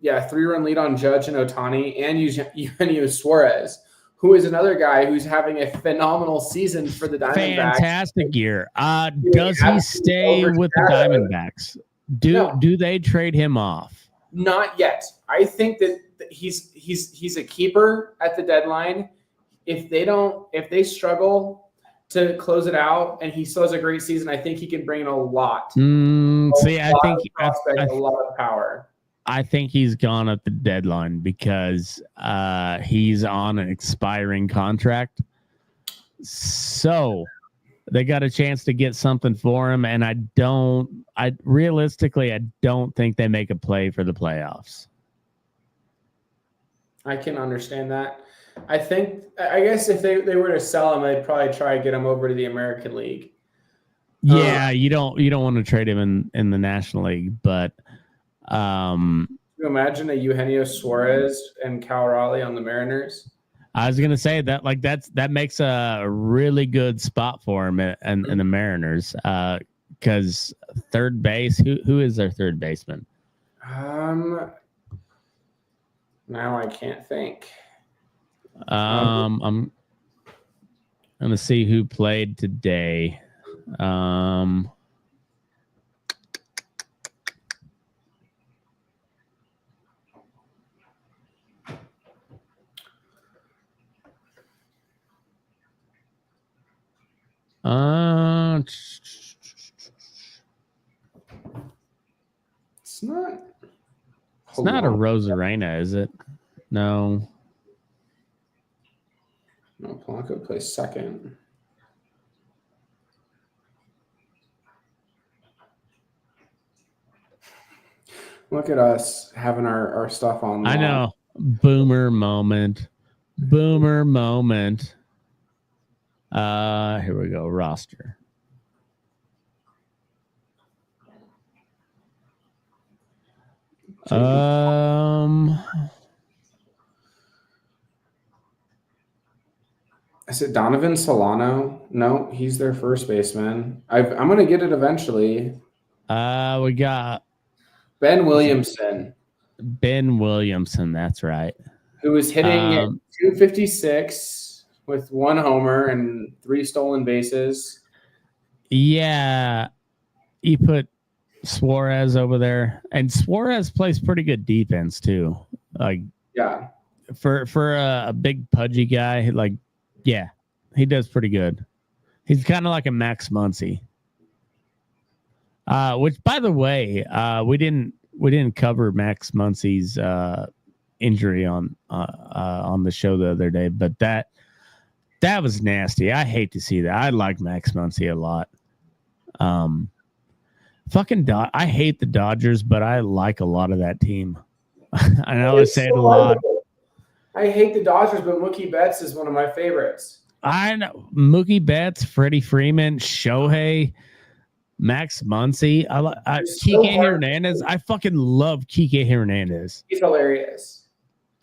3-run lead on Judge and Ohtani and Eugenio Suarez, who is another guy who's having a phenomenal season for the Diamondbacks. Fantastic year. Does he stay with the Diamondbacks? Do they trade him off? Not yet. I think that he's a keeper at the deadline. If they struggle to close it out and he still has a great season, I think he can bring in a lot. I think a lot of power. I think he's gone at the deadline because he's on an expiring contract. So they got a chance to get something for him, and realistically, I don't think they make a play for the playoffs. I can understand that. I guess if they were to sell him, they'd probably try to get him over to the American League. Yeah, you don't want to trade him in the National League, but can you imagine a Eugenio Suarez and Cal Raleigh on the Mariners? I was gonna say that makes a really good spot for him in the Mariners. Because third base, who is their third baseman? Now I can't think. I'm gonna see who played today. It's not. It's not a Rosarena, is it? No. No, Polanco plays second. Look at us having our stuff on. I know. Boomer moment. Here we go. Roster. Is it Donovan Solano? No, he's their first baseman. I'm going to get it eventually. We got Ben Williamson. That's right. Who was hitting 256 with 1 homer and 3 stolen bases. Yeah. You put Suarez over there, and Suarez plays pretty good defense too. Like, yeah, for a big pudgy guy, like, yeah, he does pretty good. He's kind of like a Max Muncy. Which, by the way, we didn't cover Max Muncy's injury on the show the other day, but that was nasty. I hate to see that. I like Max Muncy a lot. I hate the Dodgers, but I like a lot of that team. I know I say it a lot. I hate the Dodgers, but Mookie Betts is one of my favorites. I know Mookie Betts, Freddie Freeman, Shohei, Max Muncy. Kike Hernandez. I fucking love Kike Hernandez. He's hilarious.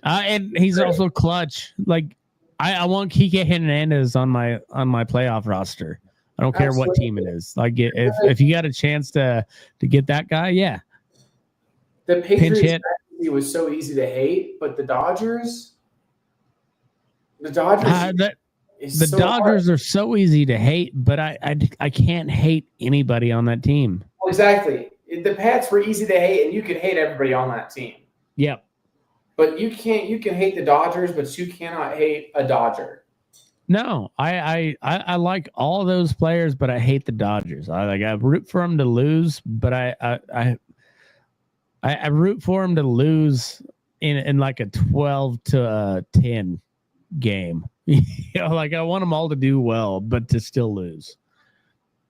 And he's also clutch. Like, I want Kike Hernandez on my playoff roster. I don't care what team it is. Like, if you got a chance to get that guy, yeah. The Patriots was so easy to hate, but the Dodgers Dodgers are so easy to hate, but I can't hate anybody on that team. Well, exactly. The Pats were easy to hate, and you could hate everybody on that team. Yep. But you can hate the Dodgers, but you cannot hate a Dodger. No, I like all those players, but I hate the Dodgers. I root for them to lose, but I root for them to lose in like a 12-10 game. Like, I want them all to do well, but to still lose.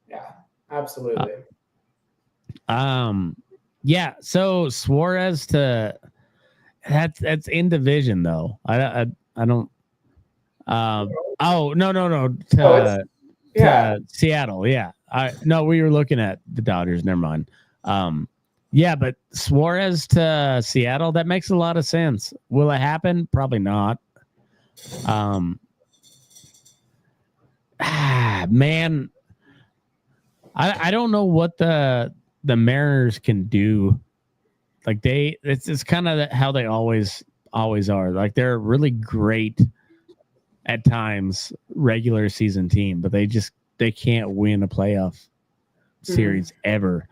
Yeah, absolutely. Yeah. So Suarez that's in division though. I don't. No. To Seattle. Yeah. We were looking at the Dodgers. Never mind. Yeah, but Suarez to Seattle, that makes a lot of sense. Will it happen? Probably not. Man, I don't know what the Mariners can do. Like it's kind of how they always are. Like they're really great at times regular season team, but they can't win a playoff series ever.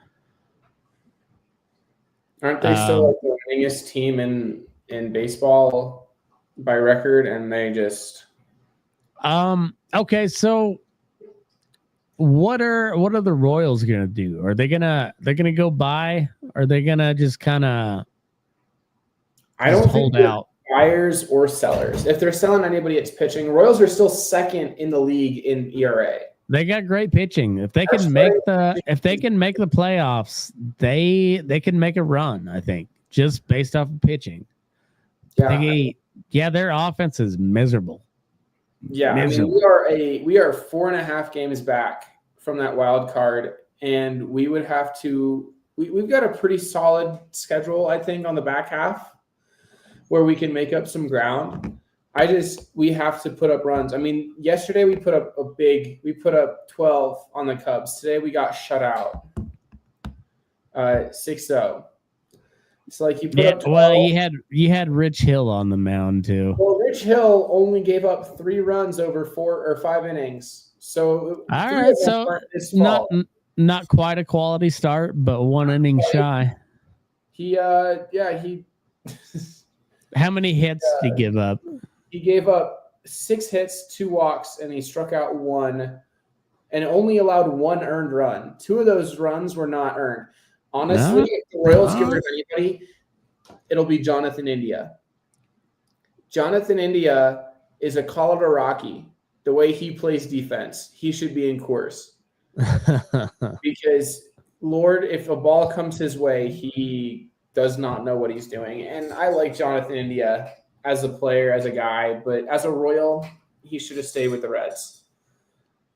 Aren't they still like the winningest team in baseball by record? And they just okay, so what are the Royals gonna do? Are they gonna go buy? Are they gonna just kind of I don't think hold they're out? buyers or sellers. If they're selling anybody, it's pitching. Royals are still second in the league in ERA. They got great pitching. If they can make the playoffs, they can make a run, I think, just based off of pitching. Yeah. Their offense is miserable. Yeah, miserable. I mean we are 4.5 games back from that wild card, and we would have to we've got a pretty solid schedule, I think, on the back half where we can make up some ground. We have to put up runs. I mean, yesterday we put up 12 on the Cubs. Today we got shut out 6-0. It's like you put up 12. Well, you had Rich Hill on the mound too. Well, Rich Hill only gave up 3 runs over 4 or 5 innings. So all right, so not quite a quality start, but 1 inning shy. He How many hits did he give up? He gave up 6 hits, 2 walks, and he struck out 1, and only allowed 1 earned run. 2 of those runs were not earned. Honestly, if the Royals get rid of anybody, it'll be Jonathan India. Jonathan India is a Colorado Rocky. The way he plays defense, he should be in Coors. Because, Lord, if a ball comes his way, he does not know what he's doing. And I like Jonathan India as a player, as a guy, but as a Royal, he should have stayed with the Reds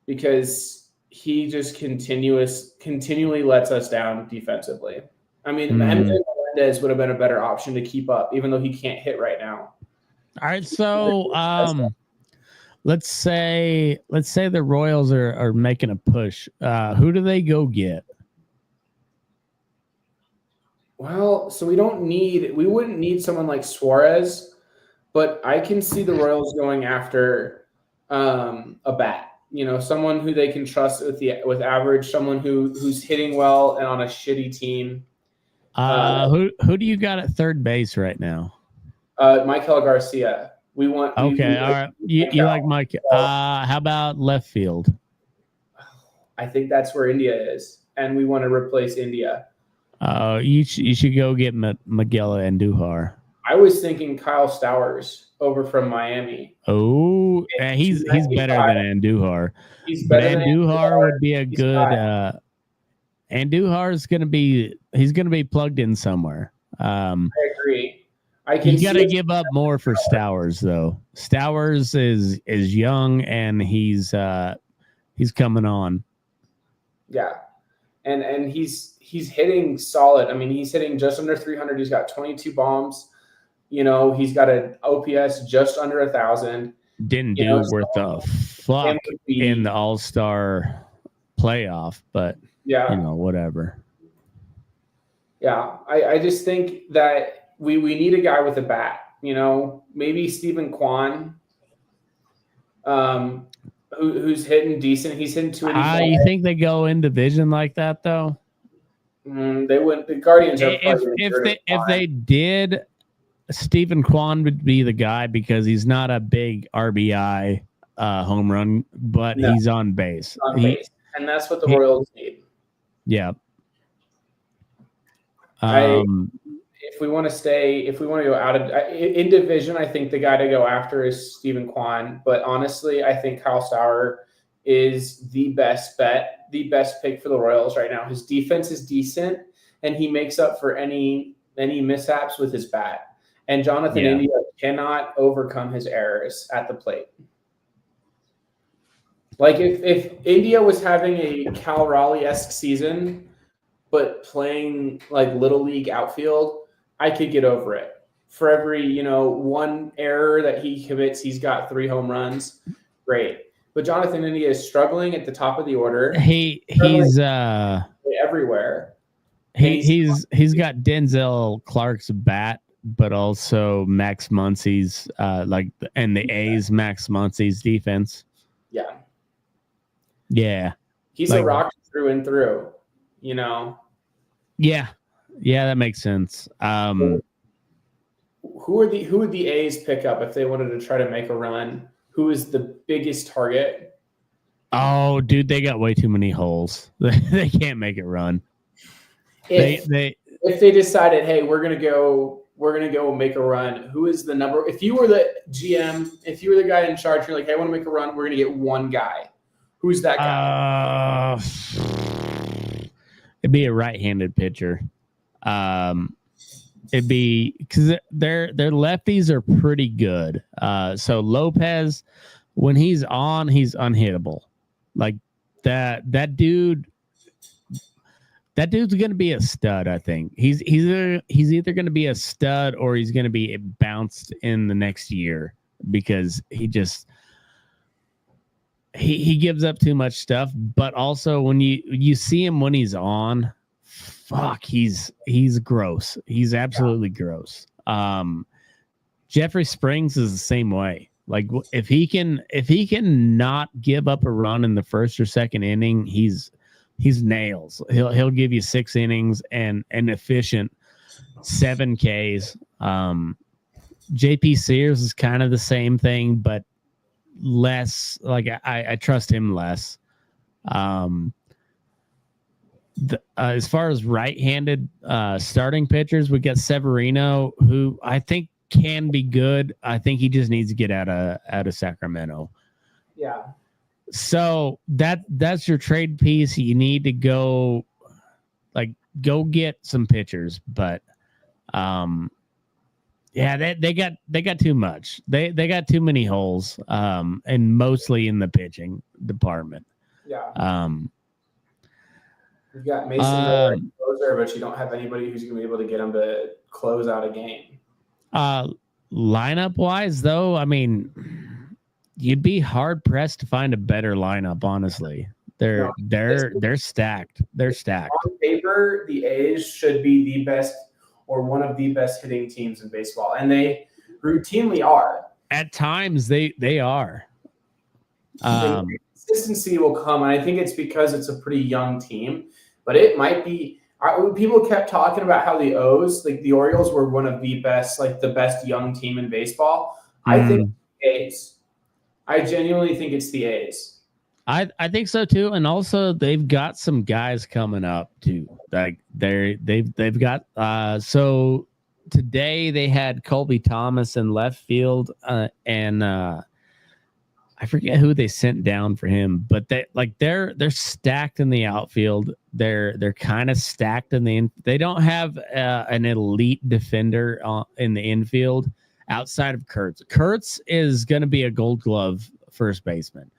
because he just continually lets us down defensively. I mean, Melendez would have been a better option to keep up, even though he can't hit right now. All right, so let's say the Royals are making a push. Who do they go get? Well, so we wouldn't need someone like Suarez, but I can see the Royals going after a bat. You know, someone who they can trust with average, someone who's hitting well and on a shitty team. Who do you got at third base right now? Michael Garcia. All right. You like Mike? How about left field? I think that's where India is, and we want to replace India. You should go get Miguel Andujar. I was thinking Kyle Stowers over from Miami. Oh, he's better than Andujar. Andujar would be a good. Andujar's gonna be plugged in somewhere. I agree. You got to give up more for Stowers though. Stowers is young and he's coming on. Yeah, and he's hitting solid. I mean, he's hitting just under 300. He's got 22 bombs. You know, he's got an OPS just under 1,000. Didn't do worth the fuck in the All-Star playoff, but yeah, whatever. Yeah, I just think that we need a guy with a bat. You know, maybe Stephen Kwan, who's hitting decent. He's hitting 285. You think they go in division like that though? They wouldn't. The Guardians are if they did. Stephen Kwan would be the guy because he's not a big RBI home run, but he's on base. And that's what the Royals need. Yeah. If we want to go out of in division, I think the guy to go after is Stephen Kwan. But honestly, I think Kyle Stowers is the best bet, the best pick for the Royals right now. His defense is decent, and he makes up for any mishaps with his bat. And Jonathan India cannot overcome his errors at the plate. Like if India was having a Cal Raleigh-esque season, but playing like little league outfield, I could get over it. For every, one error that he commits, he's got 3 home runs. Great. But Jonathan India is struggling at the top of the order. He's everywhere. he's got Denzel Clark's bat, but also Max Muncy's and the A's Max Muncy's defense. Yeah. Yeah. He's a Rocky through and through, you know. Yeah. Yeah, that makes sense. Who would the A's pick up if they wanted to try to make a run? Who is the biggest target? Oh, dude, they got way too many holes. They can't make it run. If they decided, hey, we're gonna go make a run, who is the number? If you were the GM, if you were the guy in charge, you're like, hey, I want to make a run, we're gonna get one guy. Who's that guy? It'd be a right-handed pitcher. It'd be because their lefties are pretty good. So Lopez, when he's on, he's unhittable. Like that dude's gonna be a stud. I think he's either gonna be a stud or he's gonna be bounced in the next year because he gives up too much stuff. But also when you see him when he's on, fuck, he's gross. He's absolutely gross. Jeffrey Springs is the same way. Like if he can not give up a run in the first or second inning, he's nails. He'll give you 6 innings and an efficient 7 Ks. JP Sears is kind of the same thing, but less. Like I trust him less. As far as right-handed starting pitchers, we got Severino, who I think can be good. I think he just needs to get out of Sacramento. Yeah. So that's your trade piece. You need to go get some pitchers, but yeah, they got too much. They got too many holes, and mostly in the pitching department. Yeah. You've got Mason Miller closer, but you don't have anybody who's going to be able to get them to close out a game. Lineup wise, though, I mean, you'd be hard pressed to find a better lineup. Honestly, they're stacked. They're stacked. On paper, the A's should be the best or one of the best hitting teams in baseball, and they routinely are. At times, they are. Consistency will come, and I think it's because it's a pretty young team. But it might be. People kept talking about how the O's, like the Orioles, were one of the best, like the best young team in baseball. I think the A's. I genuinely think it's the A's. I think so too, and also they've got some guys coming up too. Like they've got so today they had Colby Thomas in left field, and I forget who they sent down for him, but they're stacked in the outfield. They're kind of stacked in the they don't have an elite defender in the infield outside of Kurtz. Kurtz is going to be a Gold Glove first baseman.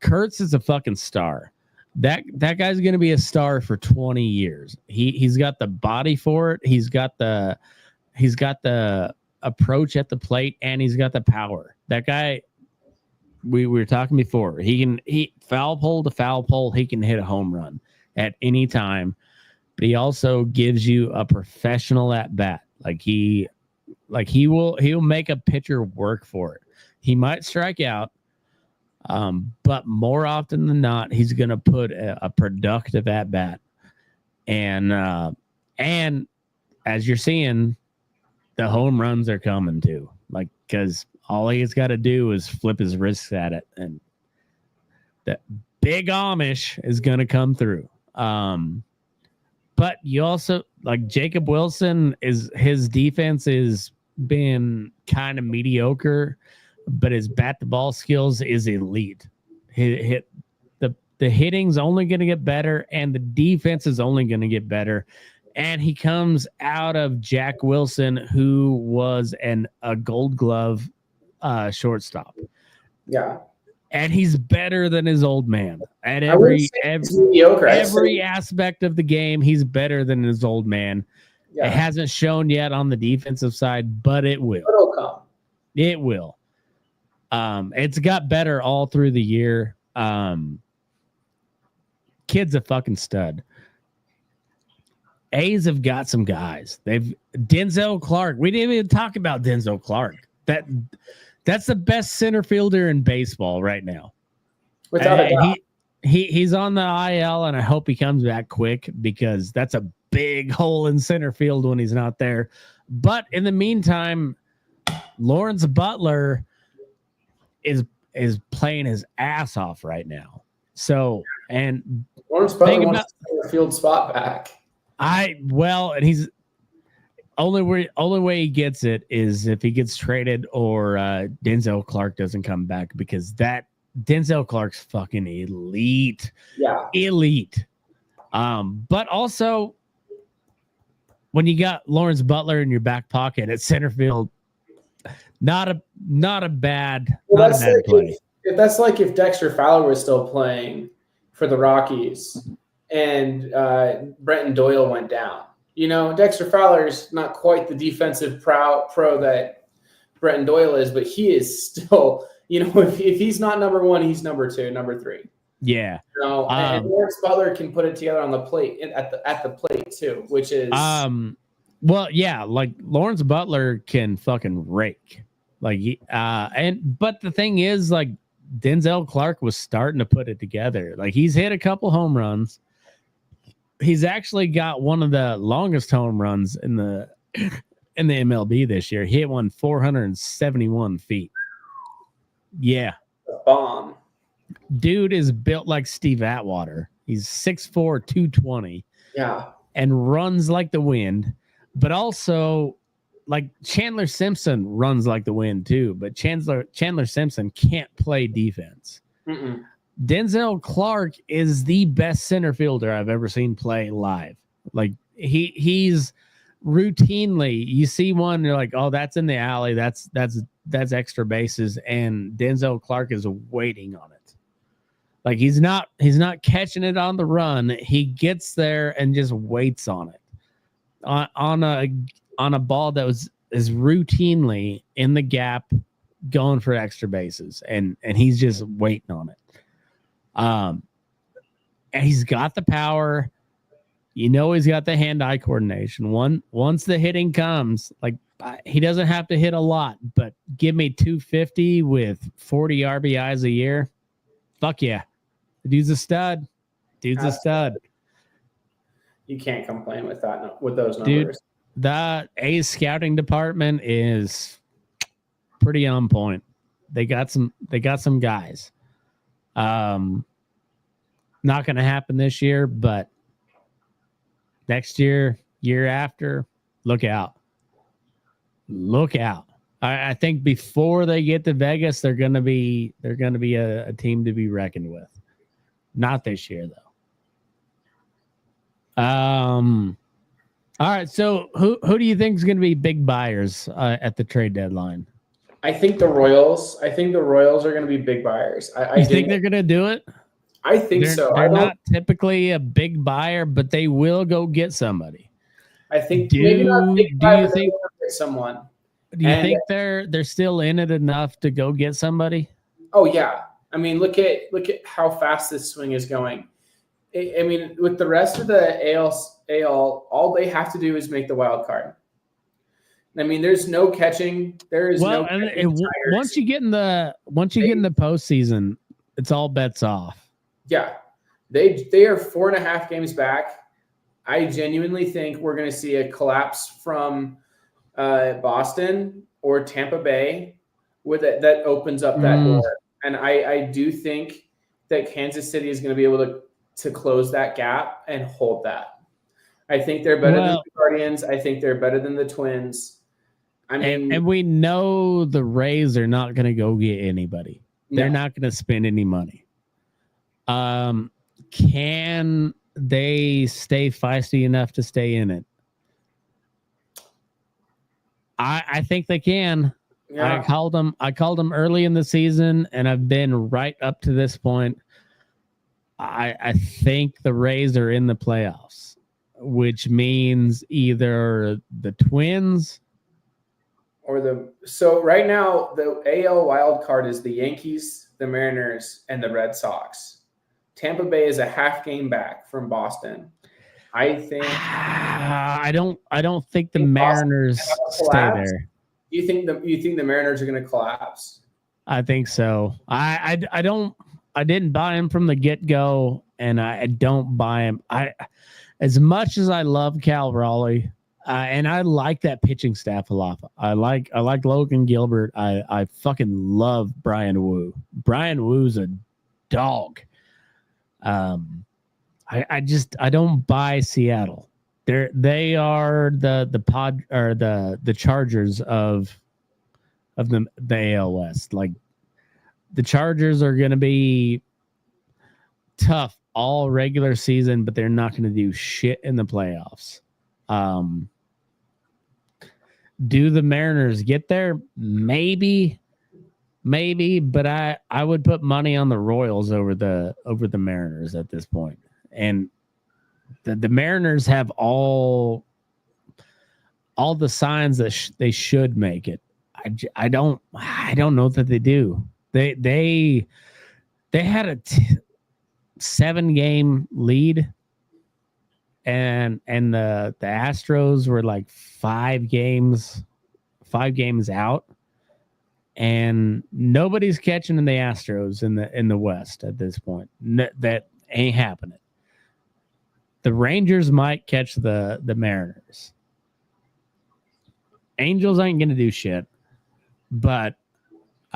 Kurtz is a fucking star. That guy's going to be a star for 20 years. He's got the body for it. He's got the approach at the plate, and he's got the power. That guy, we were talking before. He foul pole to foul pole. He can hit a home run at any time, but he also gives you a professional at bat. He'll make a pitcher work for it. He might strike out, but more often than not, he's going to put a productive at bat. And as you're seeing, the home runs are coming too. Like, because all he's got to do is flip his wrists at it, and that big Amish is going to come through. But you also, like, Jacob Wilson, his defense is been kind of mediocre, but his bat to ball skills is elite. The hitting's only going to get better, and the defense is only going to get better. And he comes out of Jack Wilson, who was a Gold Glove shortstop. Yeah. And he's better than his old man. At every aspect of the game, he's better than his old man. Yeah. It hasn't shown yet on the defensive side, but it will. It'll come. It will. It's got better all through the year. Kid's a fucking stud. A's have got some guys. They've Denzel Clark. We didn't even talk about Denzel Clark. That's the best center fielder in baseball right now. Without a doubt. He's on the IL, and I hope he comes back quick because that's a big hole in center field when he's not there. But in the meantime, Lawrence Butler is playing his ass off right now. So, and Lawrence Butler wants to take a field spot back. And he's only way he gets it is if he gets traded or Denzel Clark doesn't come back, because that Denzel Clark's fucking elite. Yeah. Elite. But also when you got Lawrence Butler in your back pocket at center field, not a bad play. That's like if Dexter Fowler was still playing for the Rockies and Brenton Doyle went down. You know, Dexter Fowler's not quite the defensive pro that Brenton Doyle is, but he is still, you know, if he's not number one, he's number two, number three. Yeah. You know, and Lawrence Butler can put it together on the plate at the plate too, which is well, yeah, like Lawrence Butler can fucking rake. Like but the thing is, like, Denzel Clark was starting to put it together. Like, he's hit a couple home runs. He's actually got one of the longest home runs in the MLB this year. He hit one 471 feet. Yeah. A bomb. Dude is built like Steve Atwater. He's 6'4", 220. Yeah. And runs like the wind, but also like Chandler Simpson runs like the wind too. But Chandler Simpson can't play defense. Mm-mm. Denzel Clark is the best center fielder I've ever seen play live. Like he's routinely, you see one, you're like, oh, that's in the alley. That's extra bases. And Denzel Clark is waiting on it. Like he's not catching it on the run. He gets there and just waits on it on a ball that is routinely in the gap going for extra bases. And he's just waiting on it. And he's got the power, you know, he's got the hand-eye coordination. Once the hitting comes, like, he doesn't have to hit a lot, but give me 250 with 40 RBIs a year. Fuck yeah. The dude's a stud. Dude's a stud. You can't complain with that, with those numbers. Dude, the A's scouting department is pretty on point. They got some guys. Not going to happen this year, but next year, year after, look out. Look out. I think before they get to Vegas, they're going to be a team to be reckoned with. Not this year, though. All right. So who do you think is going to be big buyers at the trade deadline? I think the Royals. I think the Royals are going to be big buyers. You think they're going to do it? I think so. They're not typically a big buyer, but they will go get somebody. I think maybe not big buyer, but they'll get someone. Do you think they're still in it enough to go get somebody? Oh yeah. I mean, look at how fast this swing is going. I mean, with the rest of the AL, all they have to do is make the wild card. I mean, there's no catching. There is no catching. Once you get in the postseason, it's all bets off. Yeah, they are 4.5 games back. I genuinely think we're going to see a collapse from Boston or Tampa Bay that opens up that door. And I do think that Kansas City is going to be able to close that gap and hold that. I think they're better than the Guardians. I think they're better than the Twins. I mean, and we know the Rays are not going to go get anybody. They're not going to spend any money. Can they stay feisty enough to stay in it? I think they can. Yeah. I called them early in the season, and I've been right up to this point. I think the Rays are in the playoffs, which means either the Twins or so right now the AL wild card is the Yankees, the Mariners, and the Red Sox. Tampa Bay is a half game back from Boston. I think. I don't think the Mariners stay there. You think the Mariners are going to collapse? I think so. I didn't buy him from the get go, and I don't buy him. As much as I love Cal Raleigh, and I like that pitching staff a lot. I like Logan Gilbert. I fucking love Brian Wu. Brian Wu's a dog. I don't buy Seattle. They are the Chargers of the AL West. Like, the Chargers are going to be tough all regular season, but they're not going to do shit in the playoffs. Do the Mariners get there? Maybe, but I would put money on the Royals over the Mariners at this point. And the Mariners have all the signs that they should make it. I don't know that they do. They had a 7-game lead, and the Astros were like 5 games out, and nobody's catching in the Astros in the West at this point. That ain't happening. The Rangers might catch the Mariners. Angels ain't gonna do shit, but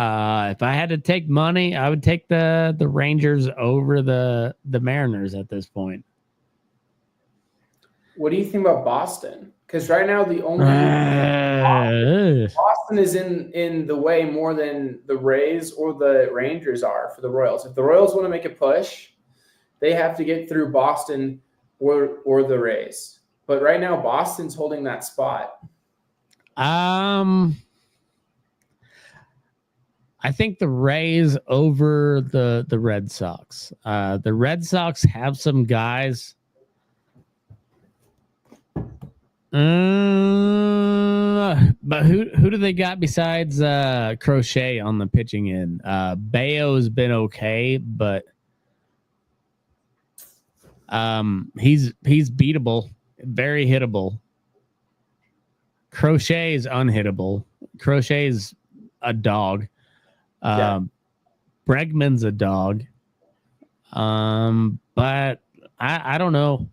if I had to take money, I would take the Rangers over the Mariners at this point. What do you think about Boston? Because right now the only Boston is in the way more than the Rays or the Rangers are for the Royals. If the Royals want to make a push, they have to get through Boston or the Rays. But right now, Boston's holding that spot. I think the Rays over the Red Sox. The Red Sox have some guys. But who do they got besides Crochet on the pitching end? Bayo's been okay, but he's beatable, very hittable. Crochet is unhittable. Crochet is a dog. Bregman's a dog. But I don't know.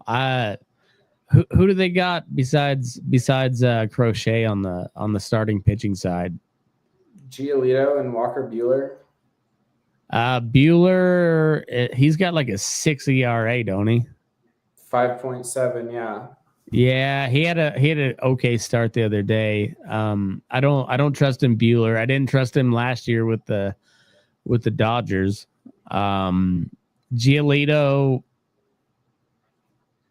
Who do they got besides Crochet on the starting pitching side? Giolito and Walker Buehler. Buehler, he's got like a 6 ERA, don't he? 5.7, yeah. Yeah, he had an okay start the other day. I don't trust him, Buehler. I didn't trust him last year with the Dodgers. Giolito,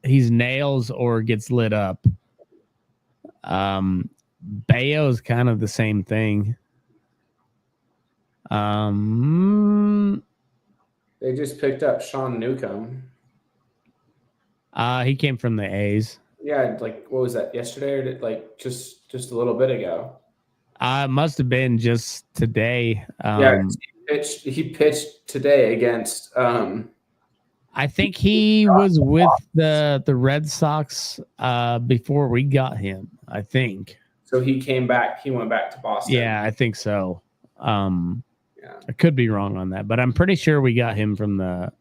he's nails or gets lit up. Bayo's kind of the same thing. They just picked up Sean Newcomb. He came from the A's. Yeah, like what was that, yesterday or like just a little bit ago? It must have been just today. He pitched today against. I think he was with the Red Sox before we got him. I think. So he came back. He went back to Boston. Yeah, I think so. I could be wrong on that, but I'm pretty sure we got him from the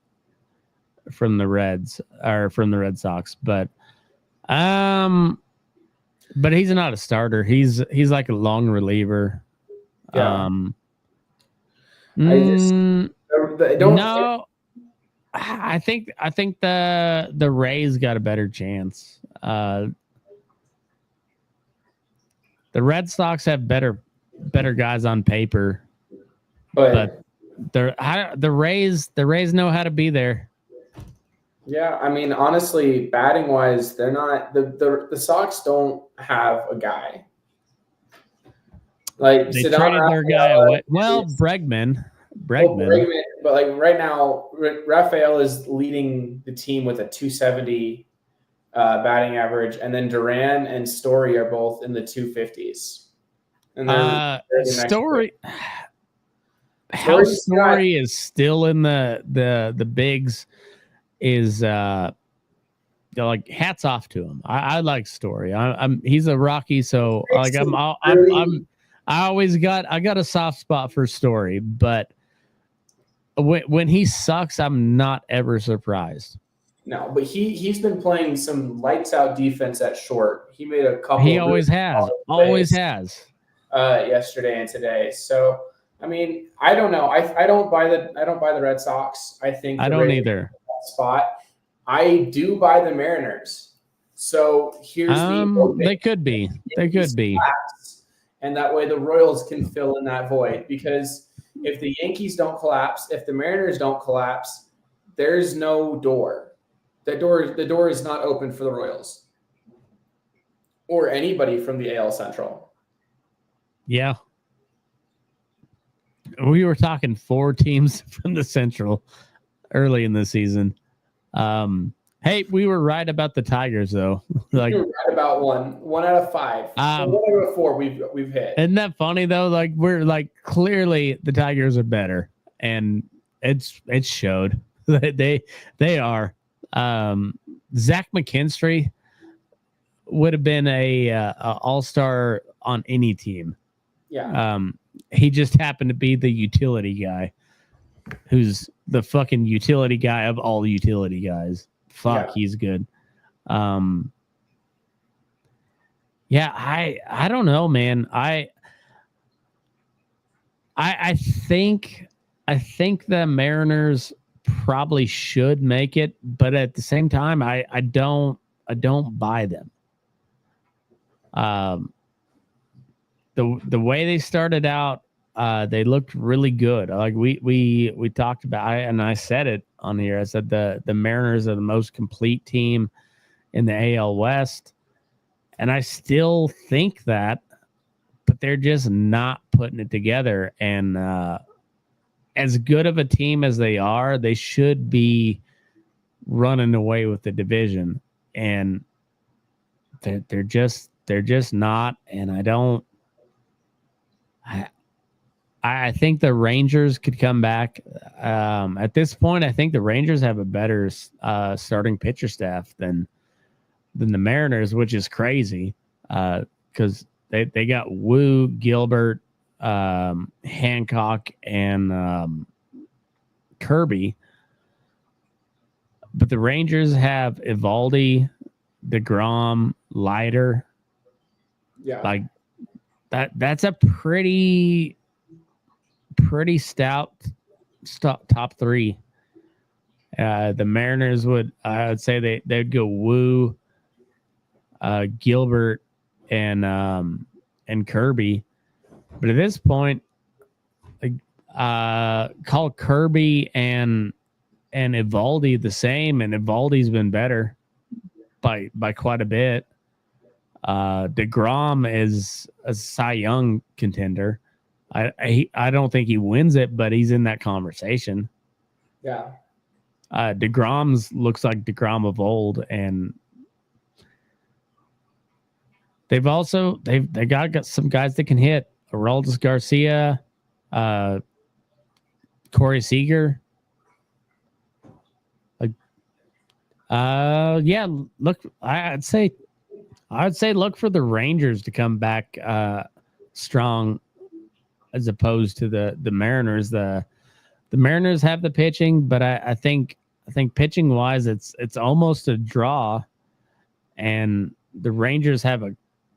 Reds or from the Red Sox. But he's not a starter. He's like a long reliever. Yeah. I think the Rays got a better chance. The Red Sox have better guys on paper, but the Rays know how to be there. Yeah, I mean, honestly, batting wise, they're not the Sox don't have a guy. Like they traded their guy away. Well, Bregman. But like right now, Rafael is leading the team with a 270 batting average, and then Duran and Story are both in the 250s. And Story is still in the bigs is like hats off to him. I like Story. He's a Rocky, so like I got a soft spot for Story, but when he sucks, I'm not ever surprised. No, but he's been playing some lights out defense at short. He made a couple. He always has, yesterday and today. So I mean, I don't know. I don't buy the Red Sox. I think I don't either. Spot. I do buy the Mariners. So here's they could be. And that way the Royals can fill in that void, because if the Yankees don't collapse, if the Mariners don't collapse, there's no door. The door is not open for the Royals or anybody from the AL Central. Yeah. We were talking 4 teams from the Central early in the season. Hey, we were right about the Tigers, though. Like, we were right about one out of 5. 1 out of 4 we've hit. Isn't that funny though? Like, we're like, clearly the Tigers are better, and it showed. they are. Zach McKinstry would have been a all-star on any team. Yeah. He just happened to be the utility guy, who's the fucking utility guy of all utility guys. Fuck, yeah. He's good. Yeah, I don't know, man. I think the Mariners probably should make it, but at the same time, I don't buy them. The way they started out, they looked really good. Like we talked about, and I said it on here. I said the Mariners are the most complete team in the AL West, and I still think that, but they're just not putting it together. And as good of a team as they are, they should be running away with the division, and they're just not. And I think the Rangers could come back. At this point, I think the Rangers have a better starting pitcher staff than the Mariners, which is crazy because they got Wu, Gilbert, Hancock, and Kirby. But the Rangers have Evaldi, DeGrom, Leiter. Yeah. Like that's a pretty stout top 3. The Mariners I would say they'd go Wu, Gilbert, and Kirby. But at this point, call Kirby and Evaldi the same, and Evaldi's been better by quite a bit. DeGrom is a Cy Young contender. I don't think he wins it, but he's in that conversation. Yeah. DeGrom's looks like DeGrom of old, and they got some guys that can hit. Aroldis Garcia, Corey Seager. Yeah. Look, I'd say look for the Rangers to come back strong, as opposed to the Mariners. The Mariners have the pitching, but I think pitching wise, it's almost a draw, and the Rangers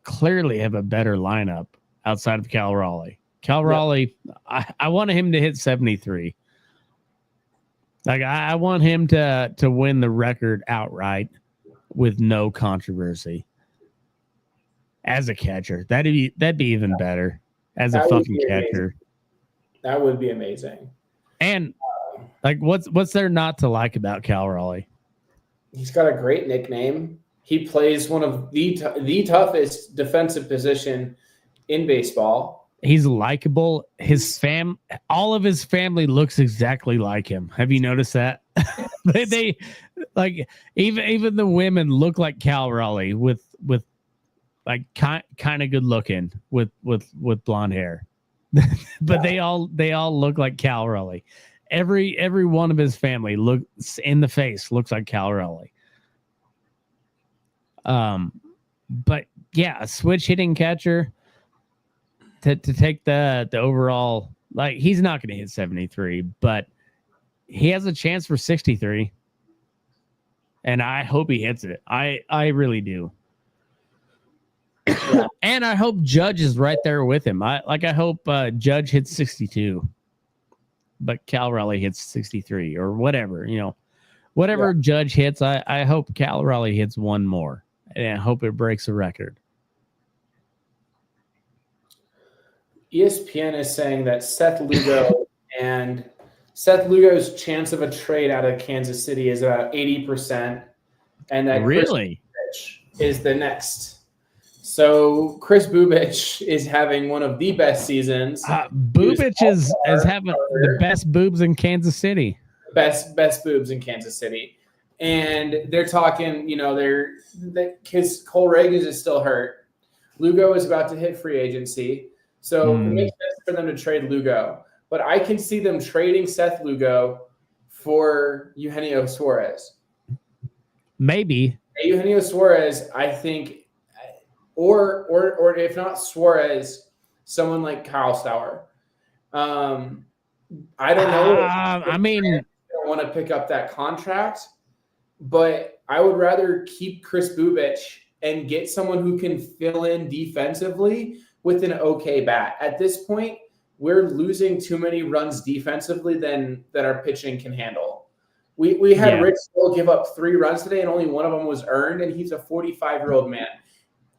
clearly have a better lineup outside of Cal Raleigh. Raleigh, I want him to hit 73. Like I want him to win the record outright with no controversy. As a catcher, that'd be even better. As a fucking catcher, that would be amazing. And like, what's there not to like about Cal Raleigh? He's got a great nickname. He plays one of the toughest defensive position in baseball. He's likable. All of his family looks exactly like him. Have you noticed that? they like even the women look like Cal Raleigh with like kind of good looking with blonde hair. But they all look like Cal Raleigh. Every one of his family looks like Cal Raleigh. But yeah, a switch hitting catcher to take the overall, like, he's not going to hit 73, but he has a chance for 63. And I hope he hits it. I really do. Yeah. And I hope Judge is right there with him. I hope Judge hits 62, but Cal Raleigh hits 63 or whatever, whatever Judge hits. I hope Cal Raleigh hits one more, and I hope it breaks a record. ESPN is saying that Seth Lugo and Seth Lugo's chance of a trade out of Kansas City is about 80%, and that really Chris Bubich is the next. So Chris Bubich is having one of the best seasons. Bubich is having the best boobs in Kansas City. Best boobs in Kansas City, and they're talking. Because Cole Reagans is still hurt. Lugo is about to hit free agency, so it makes sense for them to trade Lugo. But I can see them trading Seth Lugo for Eugenio Suarez. Maybe Eugenio Suarez, I think. Or if not Suarez, someone like Kyle Stauer. I don't know. I mean, I don't want to pick up that contract, but I would rather keep Chris Bubich and get someone who can fill in defensively with an okay bat. At this point, we're losing too many runs defensively than our pitching can handle. We had Rich Hill give up 3 runs today, and only one of them was earned, and he's a 45-year-old man.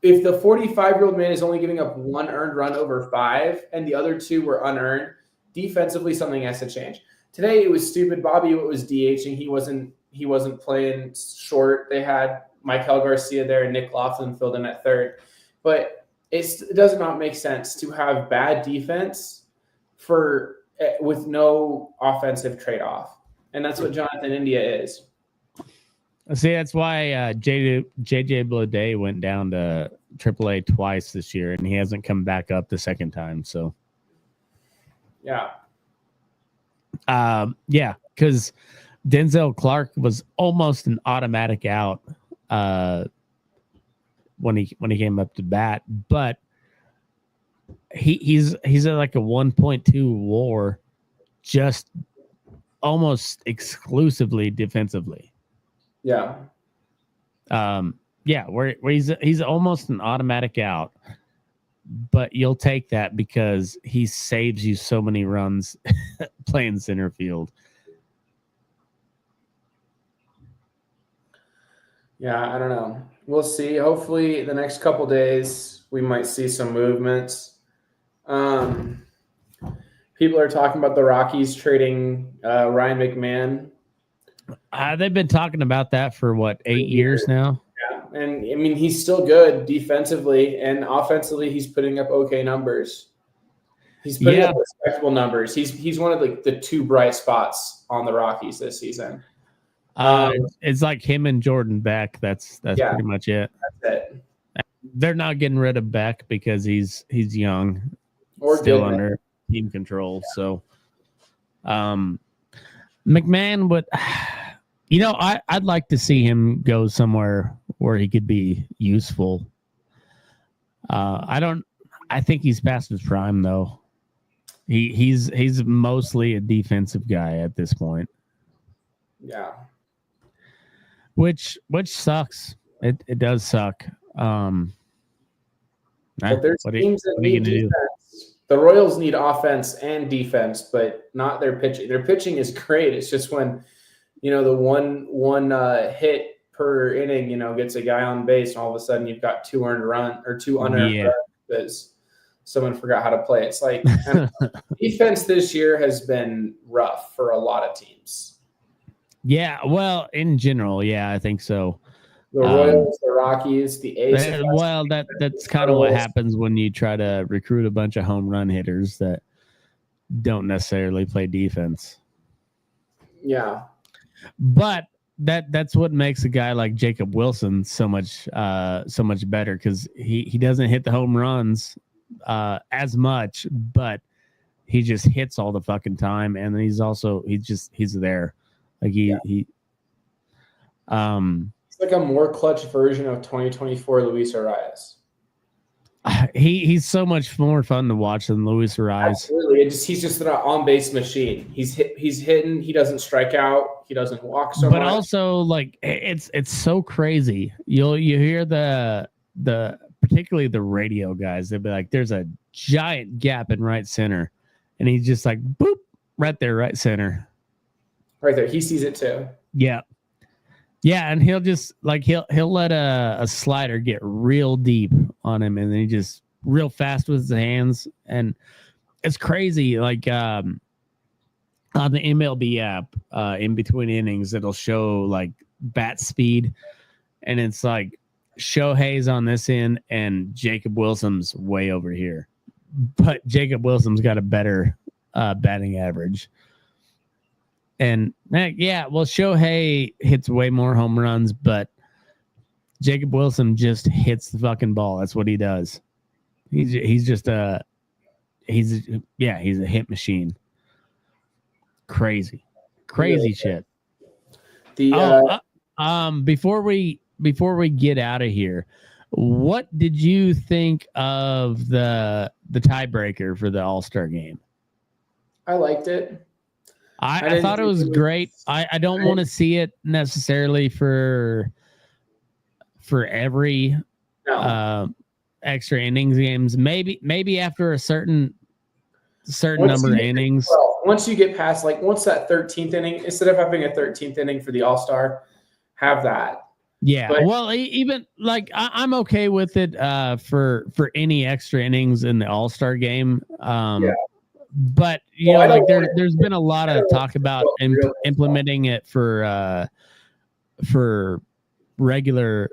If the 45-year-old man is only giving up 1 earned run over 5 and the other 2 were unearned, defensively something has to change. Today it was stupid. Bobby was DHing. He wasn't playing short. They had Michael Garcia there and Nick Laughlin filled in at third. But it does not make sense to have bad defense with no offensive trade-off. And that's what Jonathan India is. See, that's why JJ Bleday went down to AAA twice this year, and he hasn't come back up the second time. So, yeah, because Denzel Clark was almost an automatic out when he came up to bat, but he's at like a 1.2 WAR, just almost exclusively defensively. Yeah. Where he's almost an automatic out, but you'll take that because he saves you so many runs playing center field. Yeah, I don't know. We'll see. Hopefully the next couple days we might see some movements. People are talking about the Rockies trading Ryan McMahon. They've been talking about that for 8 years now. Yeah, and I mean he's still good defensively and offensively. He's putting up okay numbers. He's putting up respectable numbers. He's one of the 2 bright spots on the Rockies this season. It's like him and Jordan Beck. That's pretty much it. That's it. They're not getting rid of Beck because he's young, or still under team control. Yeah. So, McMahon would, I'd like to see him go somewhere where he could be useful. I think he's past his prime though. He's mostly a defensive guy at this point. Yeah. Which sucks. It does suck. But there's teams that need defense. The Royals need offense and defense, but not their pitching. Their pitching is great. It's just when, the one hit per inning, gets a guy on base, and all of a sudden you've got 2 earned run or 2 unearned runs because someone forgot how to play. It's like defense this year has been rough for a lot of teams. Yeah, well, in general, I think so. The Royals, the Rockies, the A's. That's kind of what happens when you try to recruit a bunch of home run hitters that don't necessarily play defense. Yeah. But that's what makes a guy like Jacob Wilson so much better, because he doesn't hit the home runs as much, but he just hits all the fucking time, and he's there. Like he's It's like a more clutch version of 2024 Luis Arias. He's so much more fun to watch than Luis Arias. Absolutely. He's just an on-base machine. He's hitting. He doesn't strike out. He doesn't walk so much. But also, like, it's so crazy. You hear the particularly the radio guys. They'll be like, "There's a giant gap in right center," and he's just like, "Boop, right there, right center." Right there. He sees it too. Yeah. Yeah, and he'll just like he'll let a slider get real deep on him, and then he just real fast with his hands, and it's crazy. Like on the MLB app, in between innings, it'll show like bat speed, and it's like Shohei's on this end, and Jacob Wilson's way over here, but Jacob Wilson's got a better batting average. And yeah, well, Shohei hits way more home runs, but Jacob Wilson just hits the fucking ball. That's what he does. He's a hit machine. Crazy shit. Before we get out of here, what did you think of the tiebreaker for the All-Star game? I liked it. I thought it was great. I don't want to see it necessarily for every extra innings games. Maybe after a certain number of innings. Once you get past, like, once that 13th inning, instead of having a 13th inning for the All-Star, have that. Yeah. But, well, even like I'm okay with it for any extra innings in the All-Star game. Yeah. But there's been a lot of talk about implementing it for regular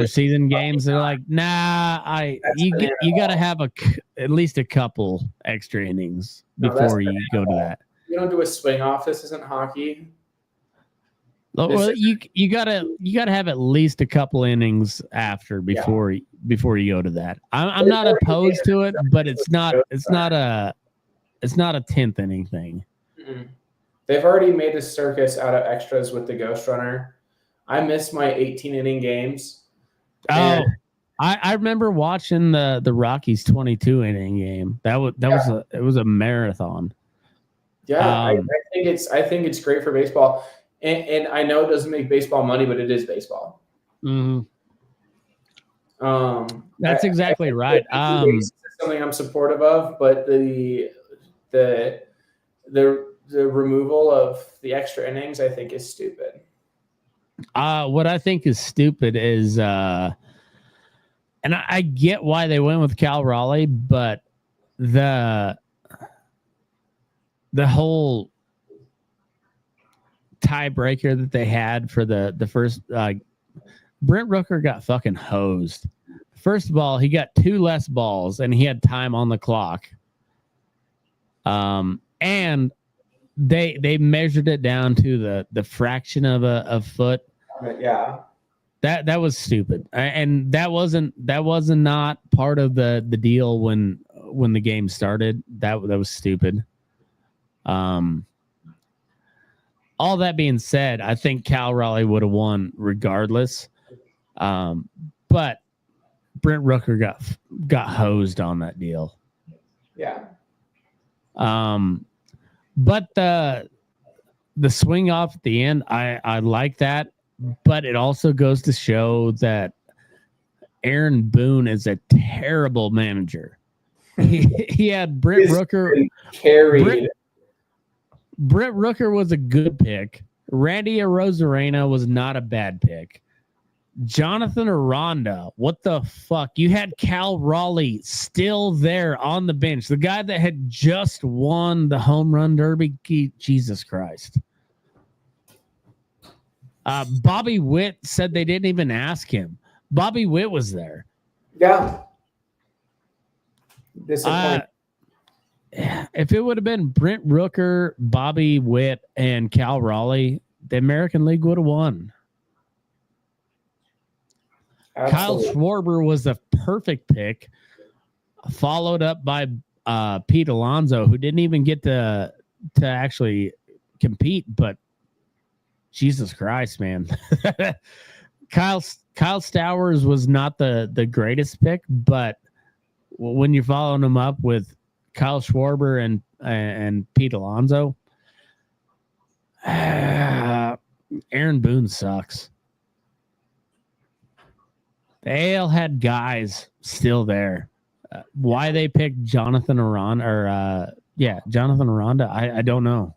season games. They're like, nah, you got to have at least a couple extra innings before you go to that. You don't do a swing off. This isn't hockey. Well, you gotta have at least a couple innings before you go to that. I'm not opposed to it, but it's not a 10th inning thing. Mm-hmm. They've already made a circus out of extras with the Ghost Runner. I miss my 18 inning games. Oh, I remember watching the Rockies 22 inning game. It was a marathon. Yeah, I think it's great for baseball, and I know it doesn't make baseball money, but it is baseball. Mm-hmm. That's exactly right. It's something I'm supportive of, but the removal of the extra innings, I think, is stupid. What I think is stupid is, and I get why they went with Cal Raleigh, but the whole tiebreaker that they had for the first, Brent Rooker got fucking hosed. First of all, he got 2 less balls and he had time on the clock. And they measured it down to the fraction of a foot. Yeah. That was stupid. And that wasn't not part of the deal when the game started. That was stupid. All that being said, I think Cal Raleigh would have won regardless. But Brent Rooker got hosed on that deal. Yeah. But the swing off at the end, I like that, but it also goes to show that Aaron Boone is a terrible manager. He had Brent Rooker carried. Brent Rooker was a good pick. Randy Arozarena was not a bad pick. Jonathan Aranda, what the fuck? You had Cal Raleigh still there on the bench. The guy that had just won the home run derby. Jesus Christ. Bobby Witt said they didn't even ask him. Bobby Witt was there. Yeah. Disappointing. If it would have been Brent Rooker, Bobby Witt, and Cal Raleigh, the American League would have won. Absolutely. Kyle Schwarber was the perfect pick, followed up by Pete Alonso, who didn't even get to actually compete, but Jesus Christ, man. Kyle Stowers was not the greatest pick, but when you're following him up with Kyle Schwarber and Pete Alonso, Aaron Boone sucks. The AL had guys still there. Why they picked Jonathan Aranda Jonathan Aranda, I don't know.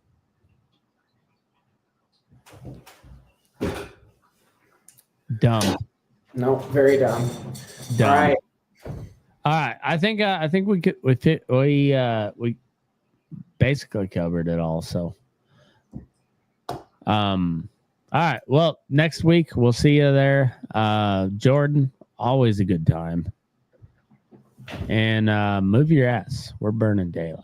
Dumb. No, very dumb. Dumb. All right. I think we basically covered it all. So, all right. Well, next week we'll see you there. Jordan, always a good time. And move your ass. We're burning daylight.